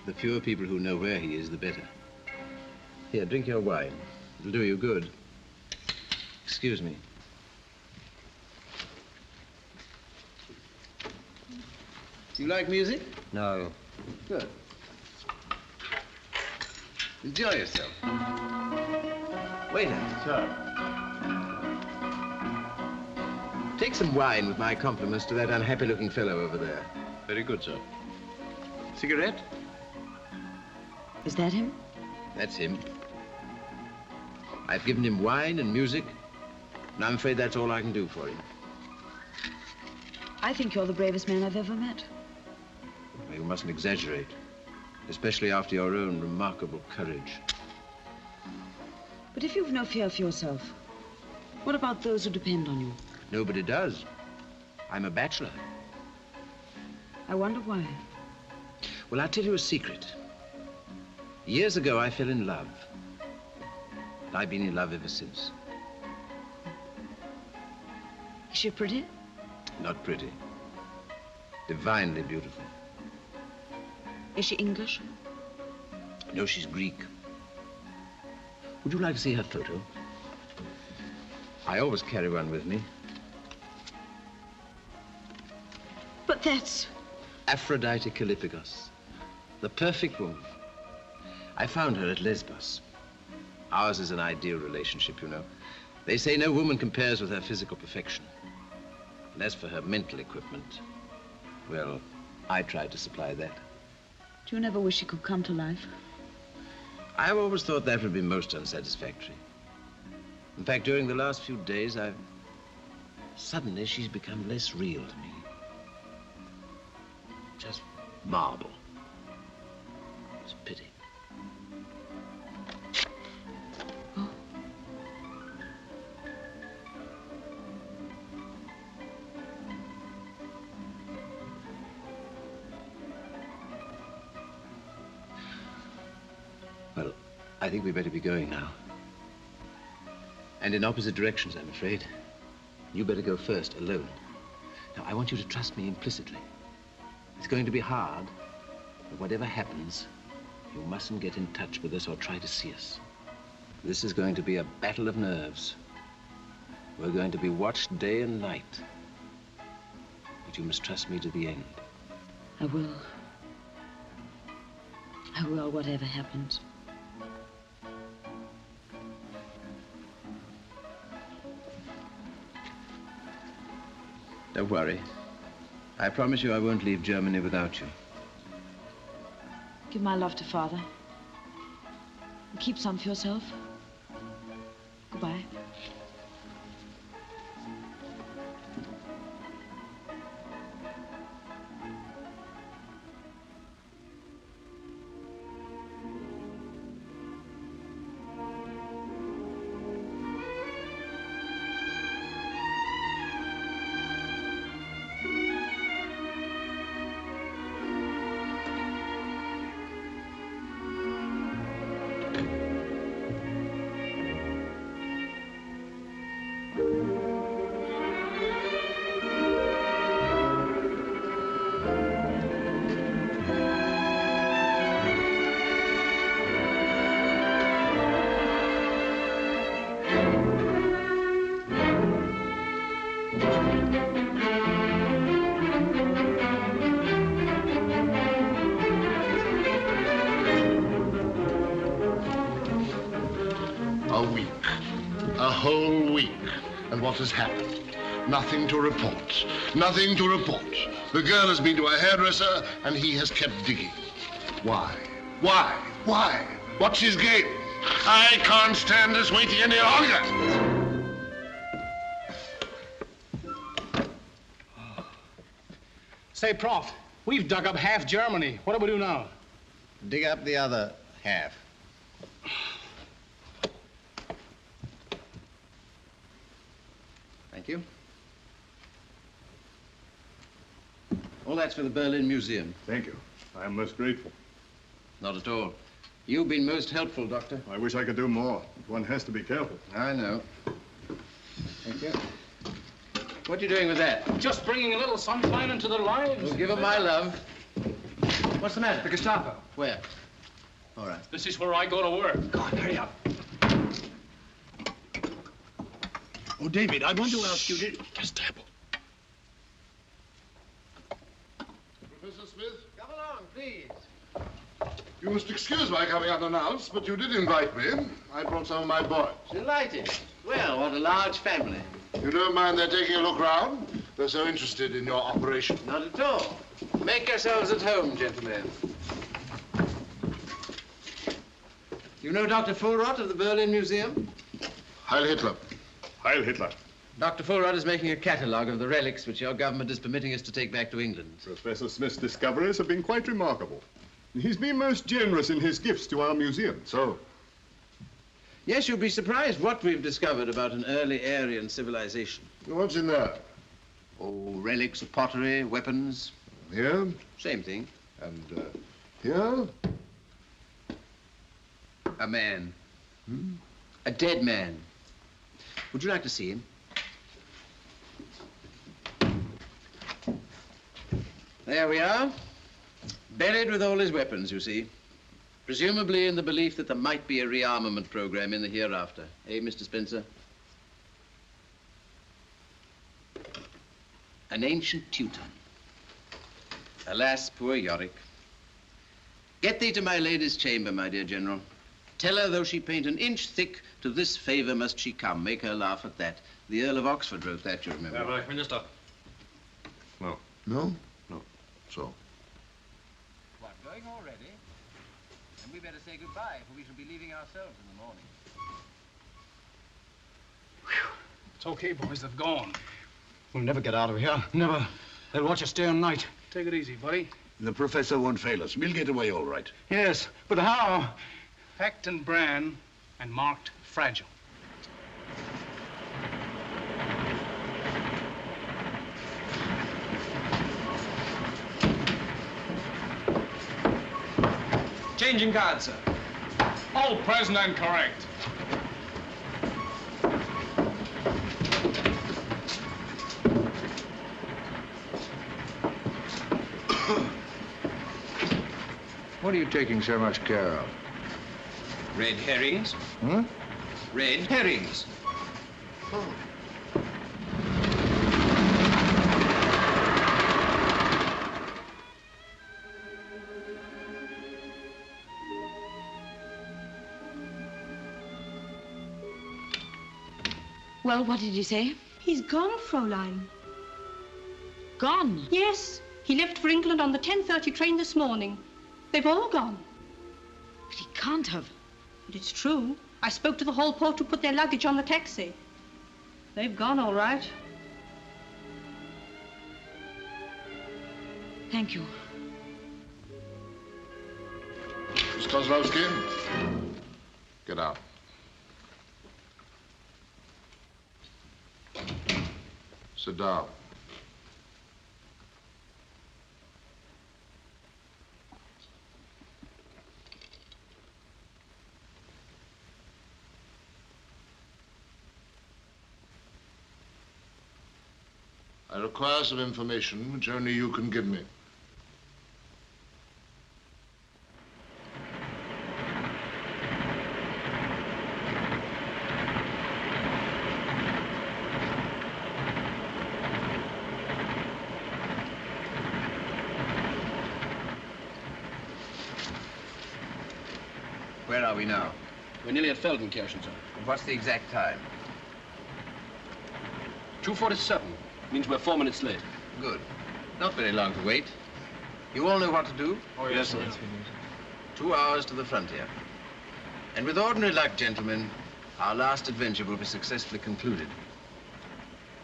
The fewer people who know where he is, the better. Here, drink your wine. It'll do you good. Excuse me. Do you like music? No. Good. Enjoy yourself. Waiter. Sir. Take some wine with my compliments to that unhappy-looking fellow over there. Very good, sir. Cigarette? Is that him? That's him. I've given him wine and music, and I'm afraid that's all I can do for him. I think you're the bravest man I've ever met. Well, you mustn't exaggerate, especially after your own remarkable courage. But if you've no fear for yourself, what about those who depend on you? Nobody does. I'm a bachelor. I wonder why. Well, I'll tell you a secret. Years ago, I fell in love. And I've been in love ever since. Is she pretty? Not pretty. Divinely beautiful. Is she English? No, she's Greek. Would you like to see her photo? I always carry one with me. But that's... Aphrodite Kallippikos, the perfect woman. I found her at Lesbos. Ours is an ideal relationship, you know. They say no woman compares with her physical perfection. And as for her mental equipment, well, I tried to supply that. Do you never wish she could come to life? I've always thought that would be most unsatisfactory. In fact, during the last few days, suddenly she's become less real to me. Just marble. It's a pity. Oh. Well, I think we better be going now. And in opposite directions, I'm afraid. You better go first, alone. Now, I want you to trust me implicitly. It's going to be hard, but whatever happens, you mustn't get in touch with us or try to see us. This is going to be a battle of nerves. We're going to be watched day and night. But you must trust me to the end. I will. I will, whatever happens. Don't worry. I promise you I won't leave Germany without you. Give my love to Father. And keep some for yourself. Goodbye. What has happened? Nothing to report. Nothing to report. The girl has been to a hairdresser and he has kept digging. Why? Why? Why? What's his game? I can't stand this waiting any longer. Say, Prof, we've dug up half Germany. What do we do now? Dig up the other half. Thank you. All that's for the Berlin Museum. Thank you. I am most grateful. Not at all. You've been most helpful, Doctor. I wish I could do more. One has to be careful. I know. Thank you. What are you doing with that? Just bringing a little sunshine into their lives. Well, give them my love. What's the matter? The Gestapo. Where? All right. This is where I go to work. Go on, hurry up. Oh, David, I want to ask you to... Gestapo. Professor Smith? Come along, please. You must excuse my coming unannounced, but you did invite me. I brought some of my boys. Delighted. Well, what a large family. You don't mind their taking a look round? They're so interested in your operation. Not at all. Make yourselves at home, gentlemen. You know Dr. Fulrott of the Berlin Museum? Heil Hitler. Heil Hitler. Dr. Fulrott is making a catalogue of the relics which your government is permitting us to take back to England. Professor Smith's discoveries have been quite remarkable. He's been most generous in his gifts to our museum. So? Yes, you'll be surprised what we've discovered about an early Aryan civilization. What's in there? Oh, relics of pottery, weapons. Here? Same thing. And here? A man. A dead man. Would you like to see him? There we are. Buried with all his weapons, you see. Presumably in the belief that there might be a rearmament program in the hereafter. Eh, Mr. Spencer? An ancient Teuton. Alas, poor Yorick. Get thee to my lady's chamber, my dear General. Tell her, though she paint an inch thick, to this favor must she come. Make her laugh at that. The Earl of Oxford wrote that, you remember. Reich Minister. No. No? No. So? What, going already? Then we better say goodbye, for we shall be leaving ourselves in the morning. It's okay, boys. They've gone. We'll never get out of here. Never. They'll watch us day and night. Take it easy, buddy. The professor won't fail us. We'll get away all right. Yes, but how? Packed in bran and marked fragile. Changing guard, sir. All present and correct. What are you taking so much care of? Red herrings. Hmm? Red herrings. Oh. Well, what did he say? He's gone, Fräulein. Gone? Yes. He left for England on the 10:30 train this morning. They've all gone. But he can't have. But it's true. I spoke to the hall porter who put their luggage on the taxi. They've gone, all right. Thank you. Miss Kozlowski, get out. Sit down. I require some information which only you can give me. Where are we now? We're nearly at Feldenkirchen, sir. And what's the exact time? 2:47. Means we're 4 minutes late. Good. Not very long to wait. You all know what to do? Oh, yes, sir. 2 hours to the frontier. And with ordinary luck, gentlemen, our last adventure will be successfully concluded.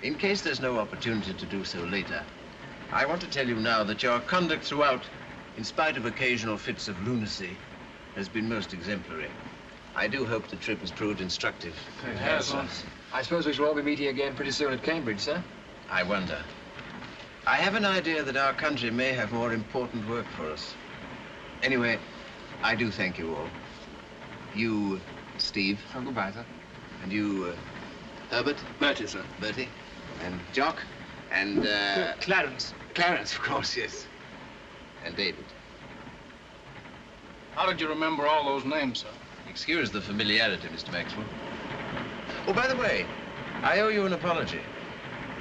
In case there's no opportunity to do so later, I want to tell you now that your conduct throughout, in spite of occasional fits of lunacy, has been most exemplary. I do hope the trip has proved instructive. It has, sir. I suppose we shall all be meeting again pretty soon at Cambridge, sir? I wonder. I have an idea that our country may have more important work for us. Anyway, I do thank you all. You, Steve. Oh, goodbye, sir. And you, Herbert. Bertie, sir. Bertie. And Jock. And, Clarence. Clarence, of course, yes. And David. How did you remember all those names, sir? Excuse the familiarity, Mr. Maxwell. Oh, by the way, I owe you an apology.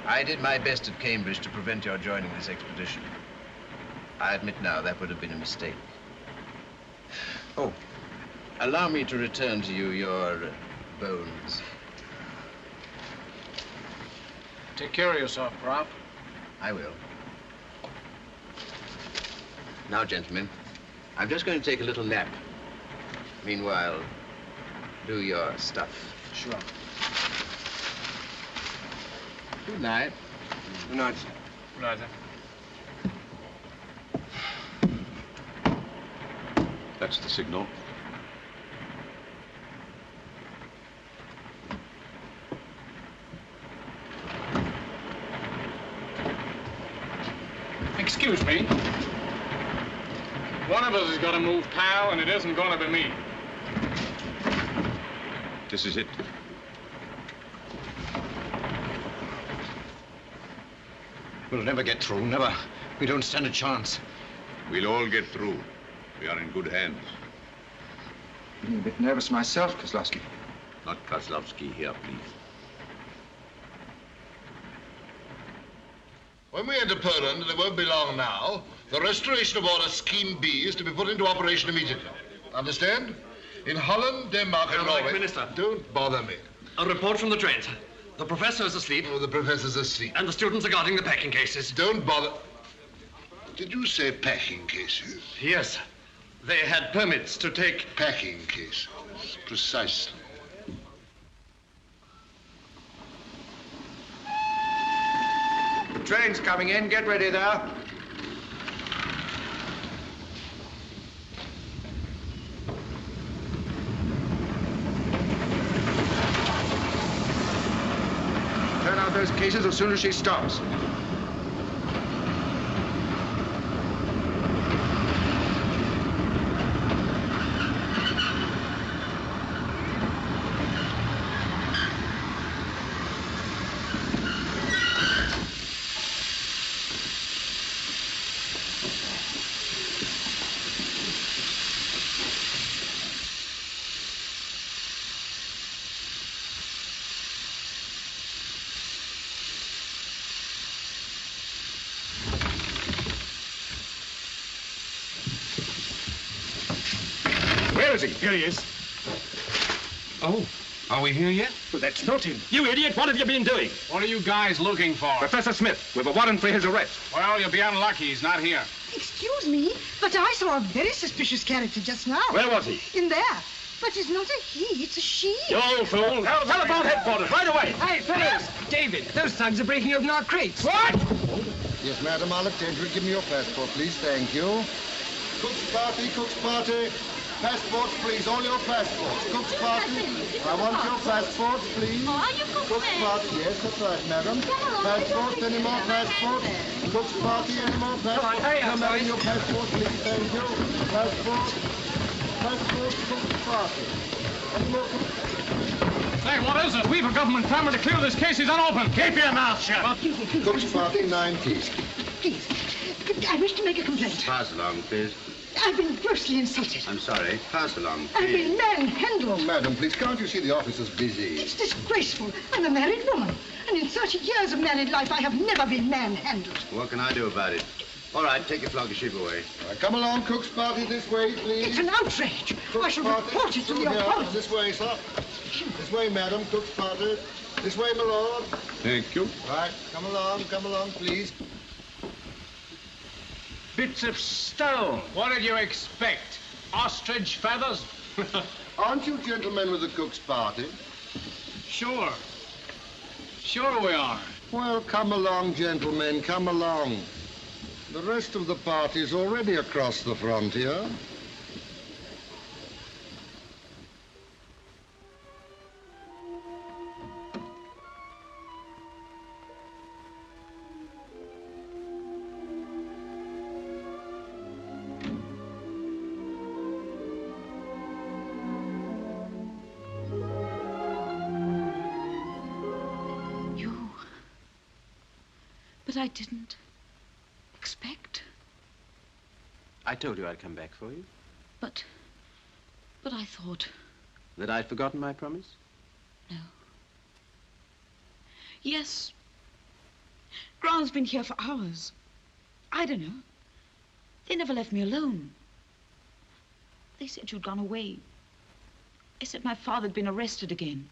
I did my best at Cambridge to prevent your joining this expedition. I admit now that would have been a mistake. Oh, allow me to return to you your bones. Take care of yourself, Prof. I will. Now, gentlemen, I'm just going to take a little nap. Meanwhile, do your stuff. Sure. Good night. Good night, sir. Good night, sir. That's the signal. Excuse me. One of us has got to move, pal, and it isn't going to be me. This is it. We'll never get through, never. We don't stand a chance. We'll all get through. We are in good hands. I'm a bit nervous myself, Kozlowski. Not Kozlowski here, please. When we enter Poland, and it won't be long now, the restoration of order Scheme B is to be put into operation immediately. Understand? In Holland, Denmark, and Reich Norway. Minister. Don't bother me. A report from the trains. The professor is asleep. Oh, the professor's asleep. And the students are guarding the packing cases. Don't bother. Did you say packing cases? Yes. They had permits to take... Packing cases. Precisely. Train's coming in. Get ready there. Turn out those cases as soon as she stops. Where is he? Here he is. Oh, are we here yet? Well, that's not him. You idiot, what have you been doing? What are you guys looking for? Professor Smith, we have a warrant for his arrest. Well, you'll be unlucky. He's not here. Excuse me, but I saw a very suspicious character just now. Where was he? In there. But it's not a he, it's a she. You old fool. Telephone headquarters, right away. Hey, fellas! David, those thugs are breaking open our crates. What? Yes, madam, I'll attend to it. Give me your passport, please. Thank you. Cook's party, Cook's party. Passports, please, all your passports. Cook's party. I want your passports, please. Oh, are you Cook's party, yes, that's right, madam. Passports, any more passports? Cook's party, any more passports? Come out in your passports, please, thank you. Passports. Passports, Cook's party. Any more Hey, what is it? We've a government permit to clear this case. He's unopened. Keep your mouth shut. Cook's party, 9 keys. Please, I wish to make a complaint. Pass along, please. I've been grossly insulted. I'm sorry. Pass along, I've please. been manhandled. Oh, madam, please, can't you see the office is busy? It's disgraceful. I'm a married woman. And in 30 years of married life, I have never been manhandled. What can I do about it? All right, take your floggership away. Come along, Cook's party, this way, please. It's an outrage. I shall report it to the Here, authorities. this way, sir. This way, madam, Cook's party. This way, my lord. Thank you. Right, come along, please. Bits of stone. What did you expect? Ostrich feathers? Aren't you gentlemen with the Cook's party? Sure. Sure we are. Well, come along, gentlemen, come along. The rest of the party's already across the frontier. But I didn't expect. I told you I'd come back for you. But I thought... That I'd forgotten my promise? No. Yes. Graum's been here for hours. I don't know. They never left me alone. They said you'd gone away. They said my father had been arrested again.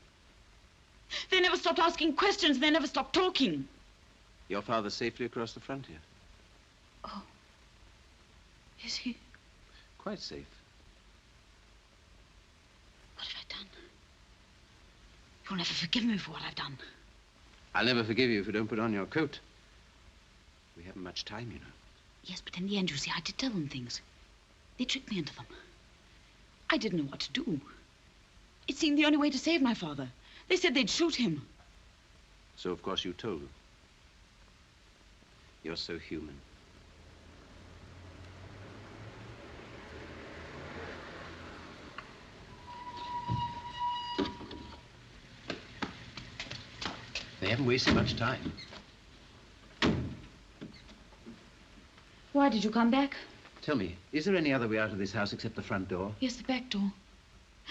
They never stopped asking questions. They never stopped talking. Your father's safely across the frontier. Oh. Is he? Quite safe. What have I done? You'll never forgive me for what I've done. I'll never forgive you if you don't put on your coat. We haven't much time, you know. Yes, but in the end, you see, I did tell them things. They tricked me into them. I didn't know what to do. It seemed the only way to save my father. They said they'd shoot him. So, of course, you told them. You're so human. They haven't wasted much time. Why did you come back? Tell me, is there any other way out of this house except the front door? Yes, the back door.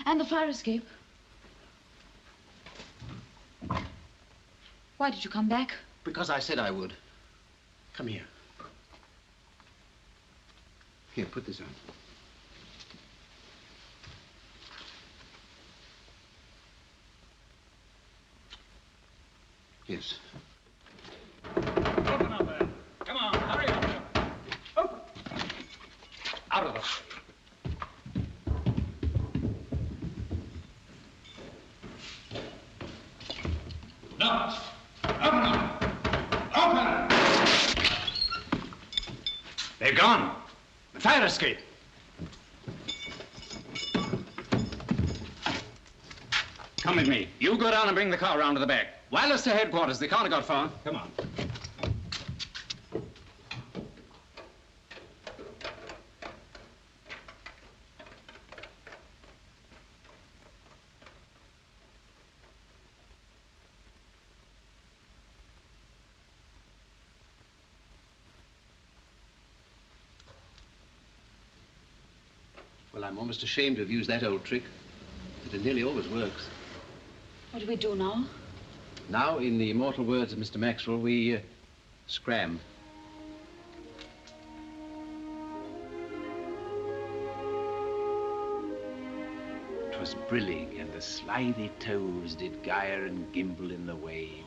And the fire escape. Why did you come back? Because I said I would. Come here. Here, put this on. Yes. Open up there. Come on, hurry up there. Oh. Out of it. No. Open up. Open. They're gone. The fire escape. Come with me. You go down and bring the car round to the back. Wireless to headquarters. They can't have got far. Come on. Well, I'm almost ashamed to have used that old trick, but it nearly always works. What do we do now? Now, in the immortal words of Mr. Maxwell, we scram. "'Twas brillig, and the slithy toes did gyre and gimble in the wave."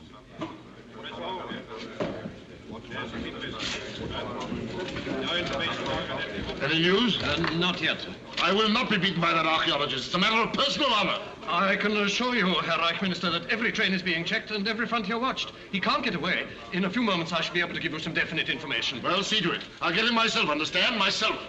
Any news? Not yet. I will not be beaten by that archaeologist. It's a matter of personal honor. I can assure you, Herr Reich Minister, that every train is being checked and every frontier watched. He can't get away. In a few moments, I shall be able to give you some definite information. Well, see to it. I'll get him myself, understand? Myself.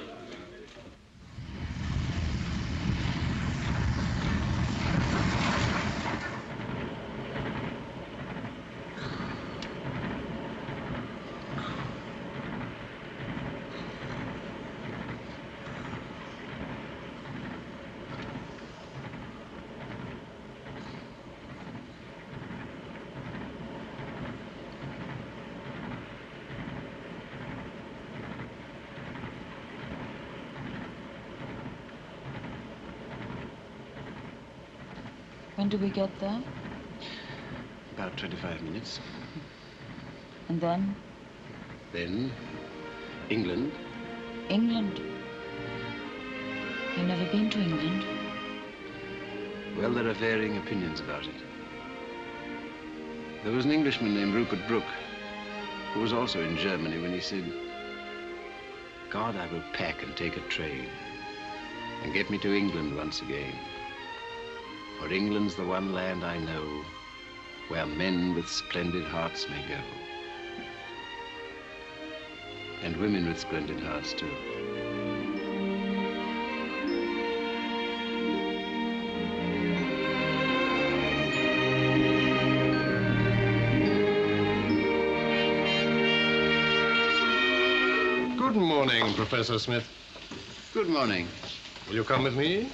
When do we get there? About 25 minutes. And then? Then, England. England? You've never been to England? Well, there are varying opinions about it. There was an Englishman named Rupert Brooke, who was also in Germany when he said, "God, I will pack and take a train and get me to England once again. For England's the one land I know where men with splendid hearts may go. And women with splendid hearts, too." Good morning, Professor Smith. Good morning. Will you come with me?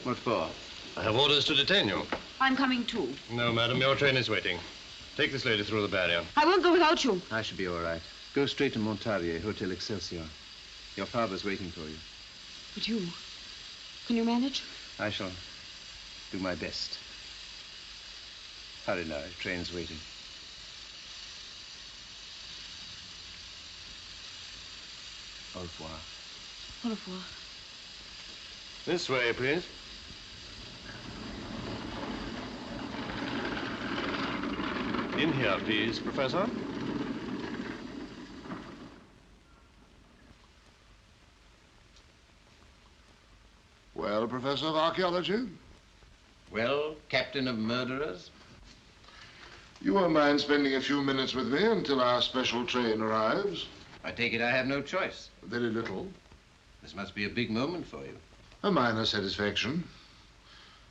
What for? I have orders to detain you. I'm coming too. No, madam, your train is waiting. Take this lady through the barrier. I won't go without you. I should be all right. Go straight to Montavier, Hotel Excelsior. Your father's waiting for you. But you, can you manage? I shall do my best. Hurry now, the train's waiting. Au revoir. Au revoir. This way, please. In here, please, Professor. Well, Professor of Archaeology? Well, Captain of Murderers? You won't mind spending a few minutes with me until our special train arrives? I take it I have no choice. Very little. This must be a big moment for you. A minor satisfaction.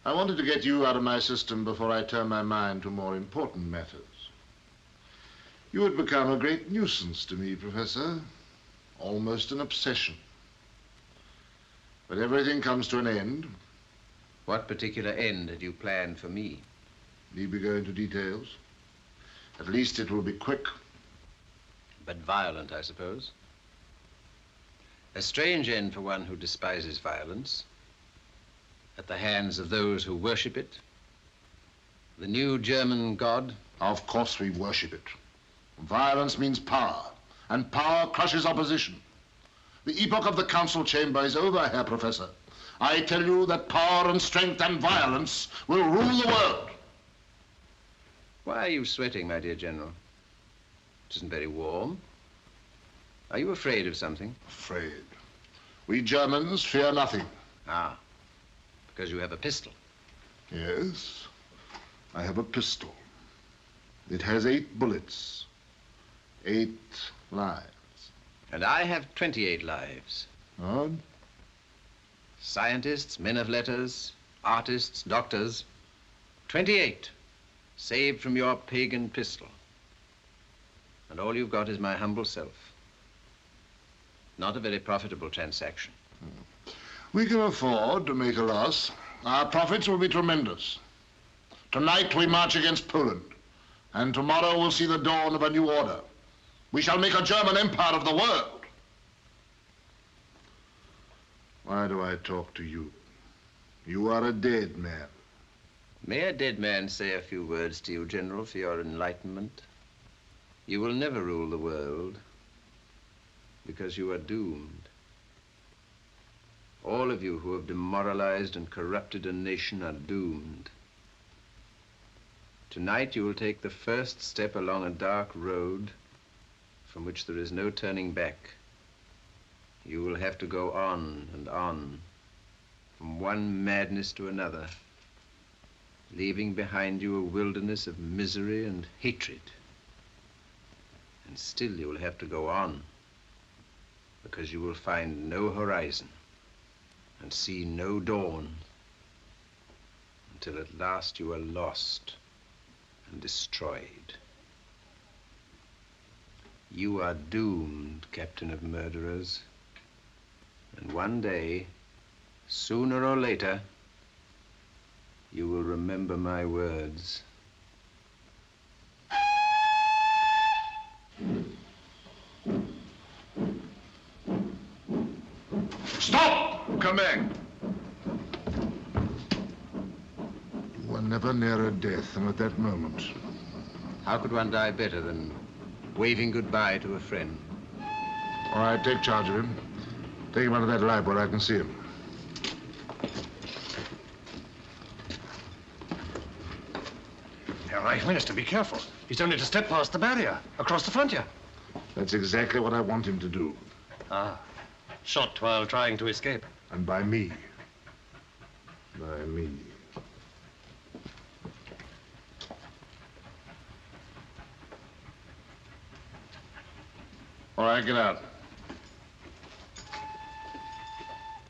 I wanted to get you out of my system before I turn my mind to more important matters. You had become a great nuisance to me, Professor. Almost an obsession. But everything comes to an end. What particular end had you planned for me? Need we go into details? At least it will be quick. But violent, I suppose. A strange end for one who despises violence. At the hands of those who worship it. The new German god. Of course we worship it. Violence means power, and power crushes opposition. The epoch of the council chamber is over, Herr Professor. I tell you that power and strength and violence will rule the world. Why are you sweating, my dear General? It isn't very warm. Are you afraid of something? Afraid? We Germans fear nothing. Ah, because you have a pistol. Yes, I have a pistol. It has 8 bullets, 8 lives. And I have 28 lives. Odd. Scientists, men of letters, artists, doctors. 28, saved from your pagan pistol. And all you've got is my humble self. Not a very profitable transaction. We can afford to make a loss. Our profits will be tremendous. Tonight we march against Poland, and tomorrow we'll see the dawn of a new order. We shall make a German empire of the world. Why do I talk to you? You are a dead man. May a dead man say a few words to you, General, for your enlightenment? You will never rule the world because you are doomed. All of you who have demoralized and corrupted a nation are doomed. Tonight you will take the first step along a dark road from which there is no turning back. You will have to go on and on, from one madness to another, leaving behind you a wilderness of misery and hatred. And still you will have to go on, because you will find no horizon and see no dawn until at last you are lost and destroyed. You are doomed, Captain of Murderers. And one day, sooner or later, you will remember my words. Stop! Come back. You were never nearer death than at that moment. How could one die better than waving goodbye to a friend? All right, take charge of him. Take him out of that lab where I can see him. Herr Reich Minister, be careful. He's only to step past the barrier, across the frontier. That's exactly what I want him to do. Ah, shot while trying to escape. And by me. By me. All right, get out.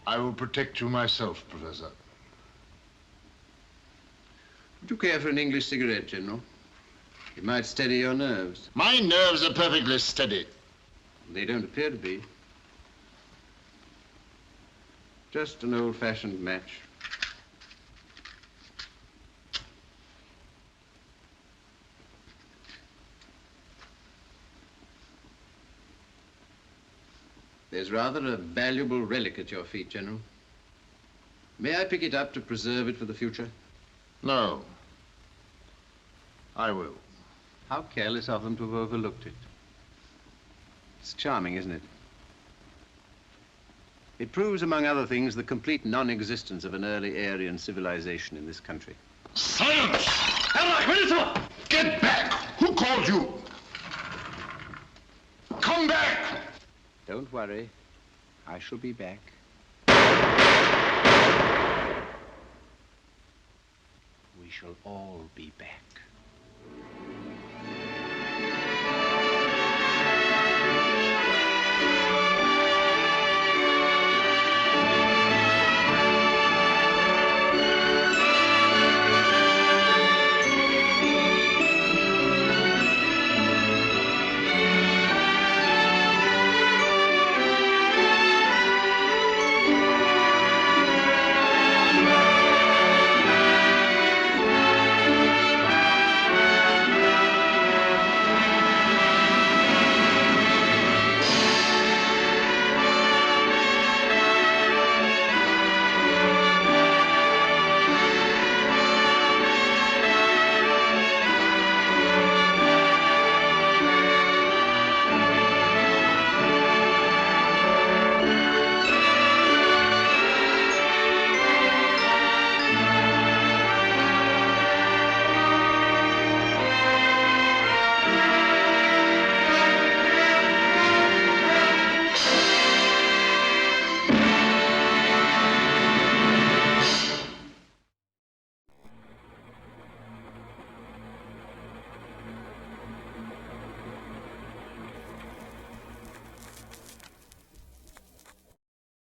I will protect you myself, Professor. Would you care for an English cigarette, General? It might steady your nerves. My nerves are perfectly steady. They don't appear to be. Just an old-fashioned match. There's rather a valuable relic at your feet, General. May I pick it up to preserve it for the future? No. I will. How careless of them to have overlooked it. It's charming, isn't it? It proves, among other things, the complete non-existence of an early Aryan civilization in this country. Silence! Get back! Who called you? Come back! Don't worry. I shall be back. We shall all be back.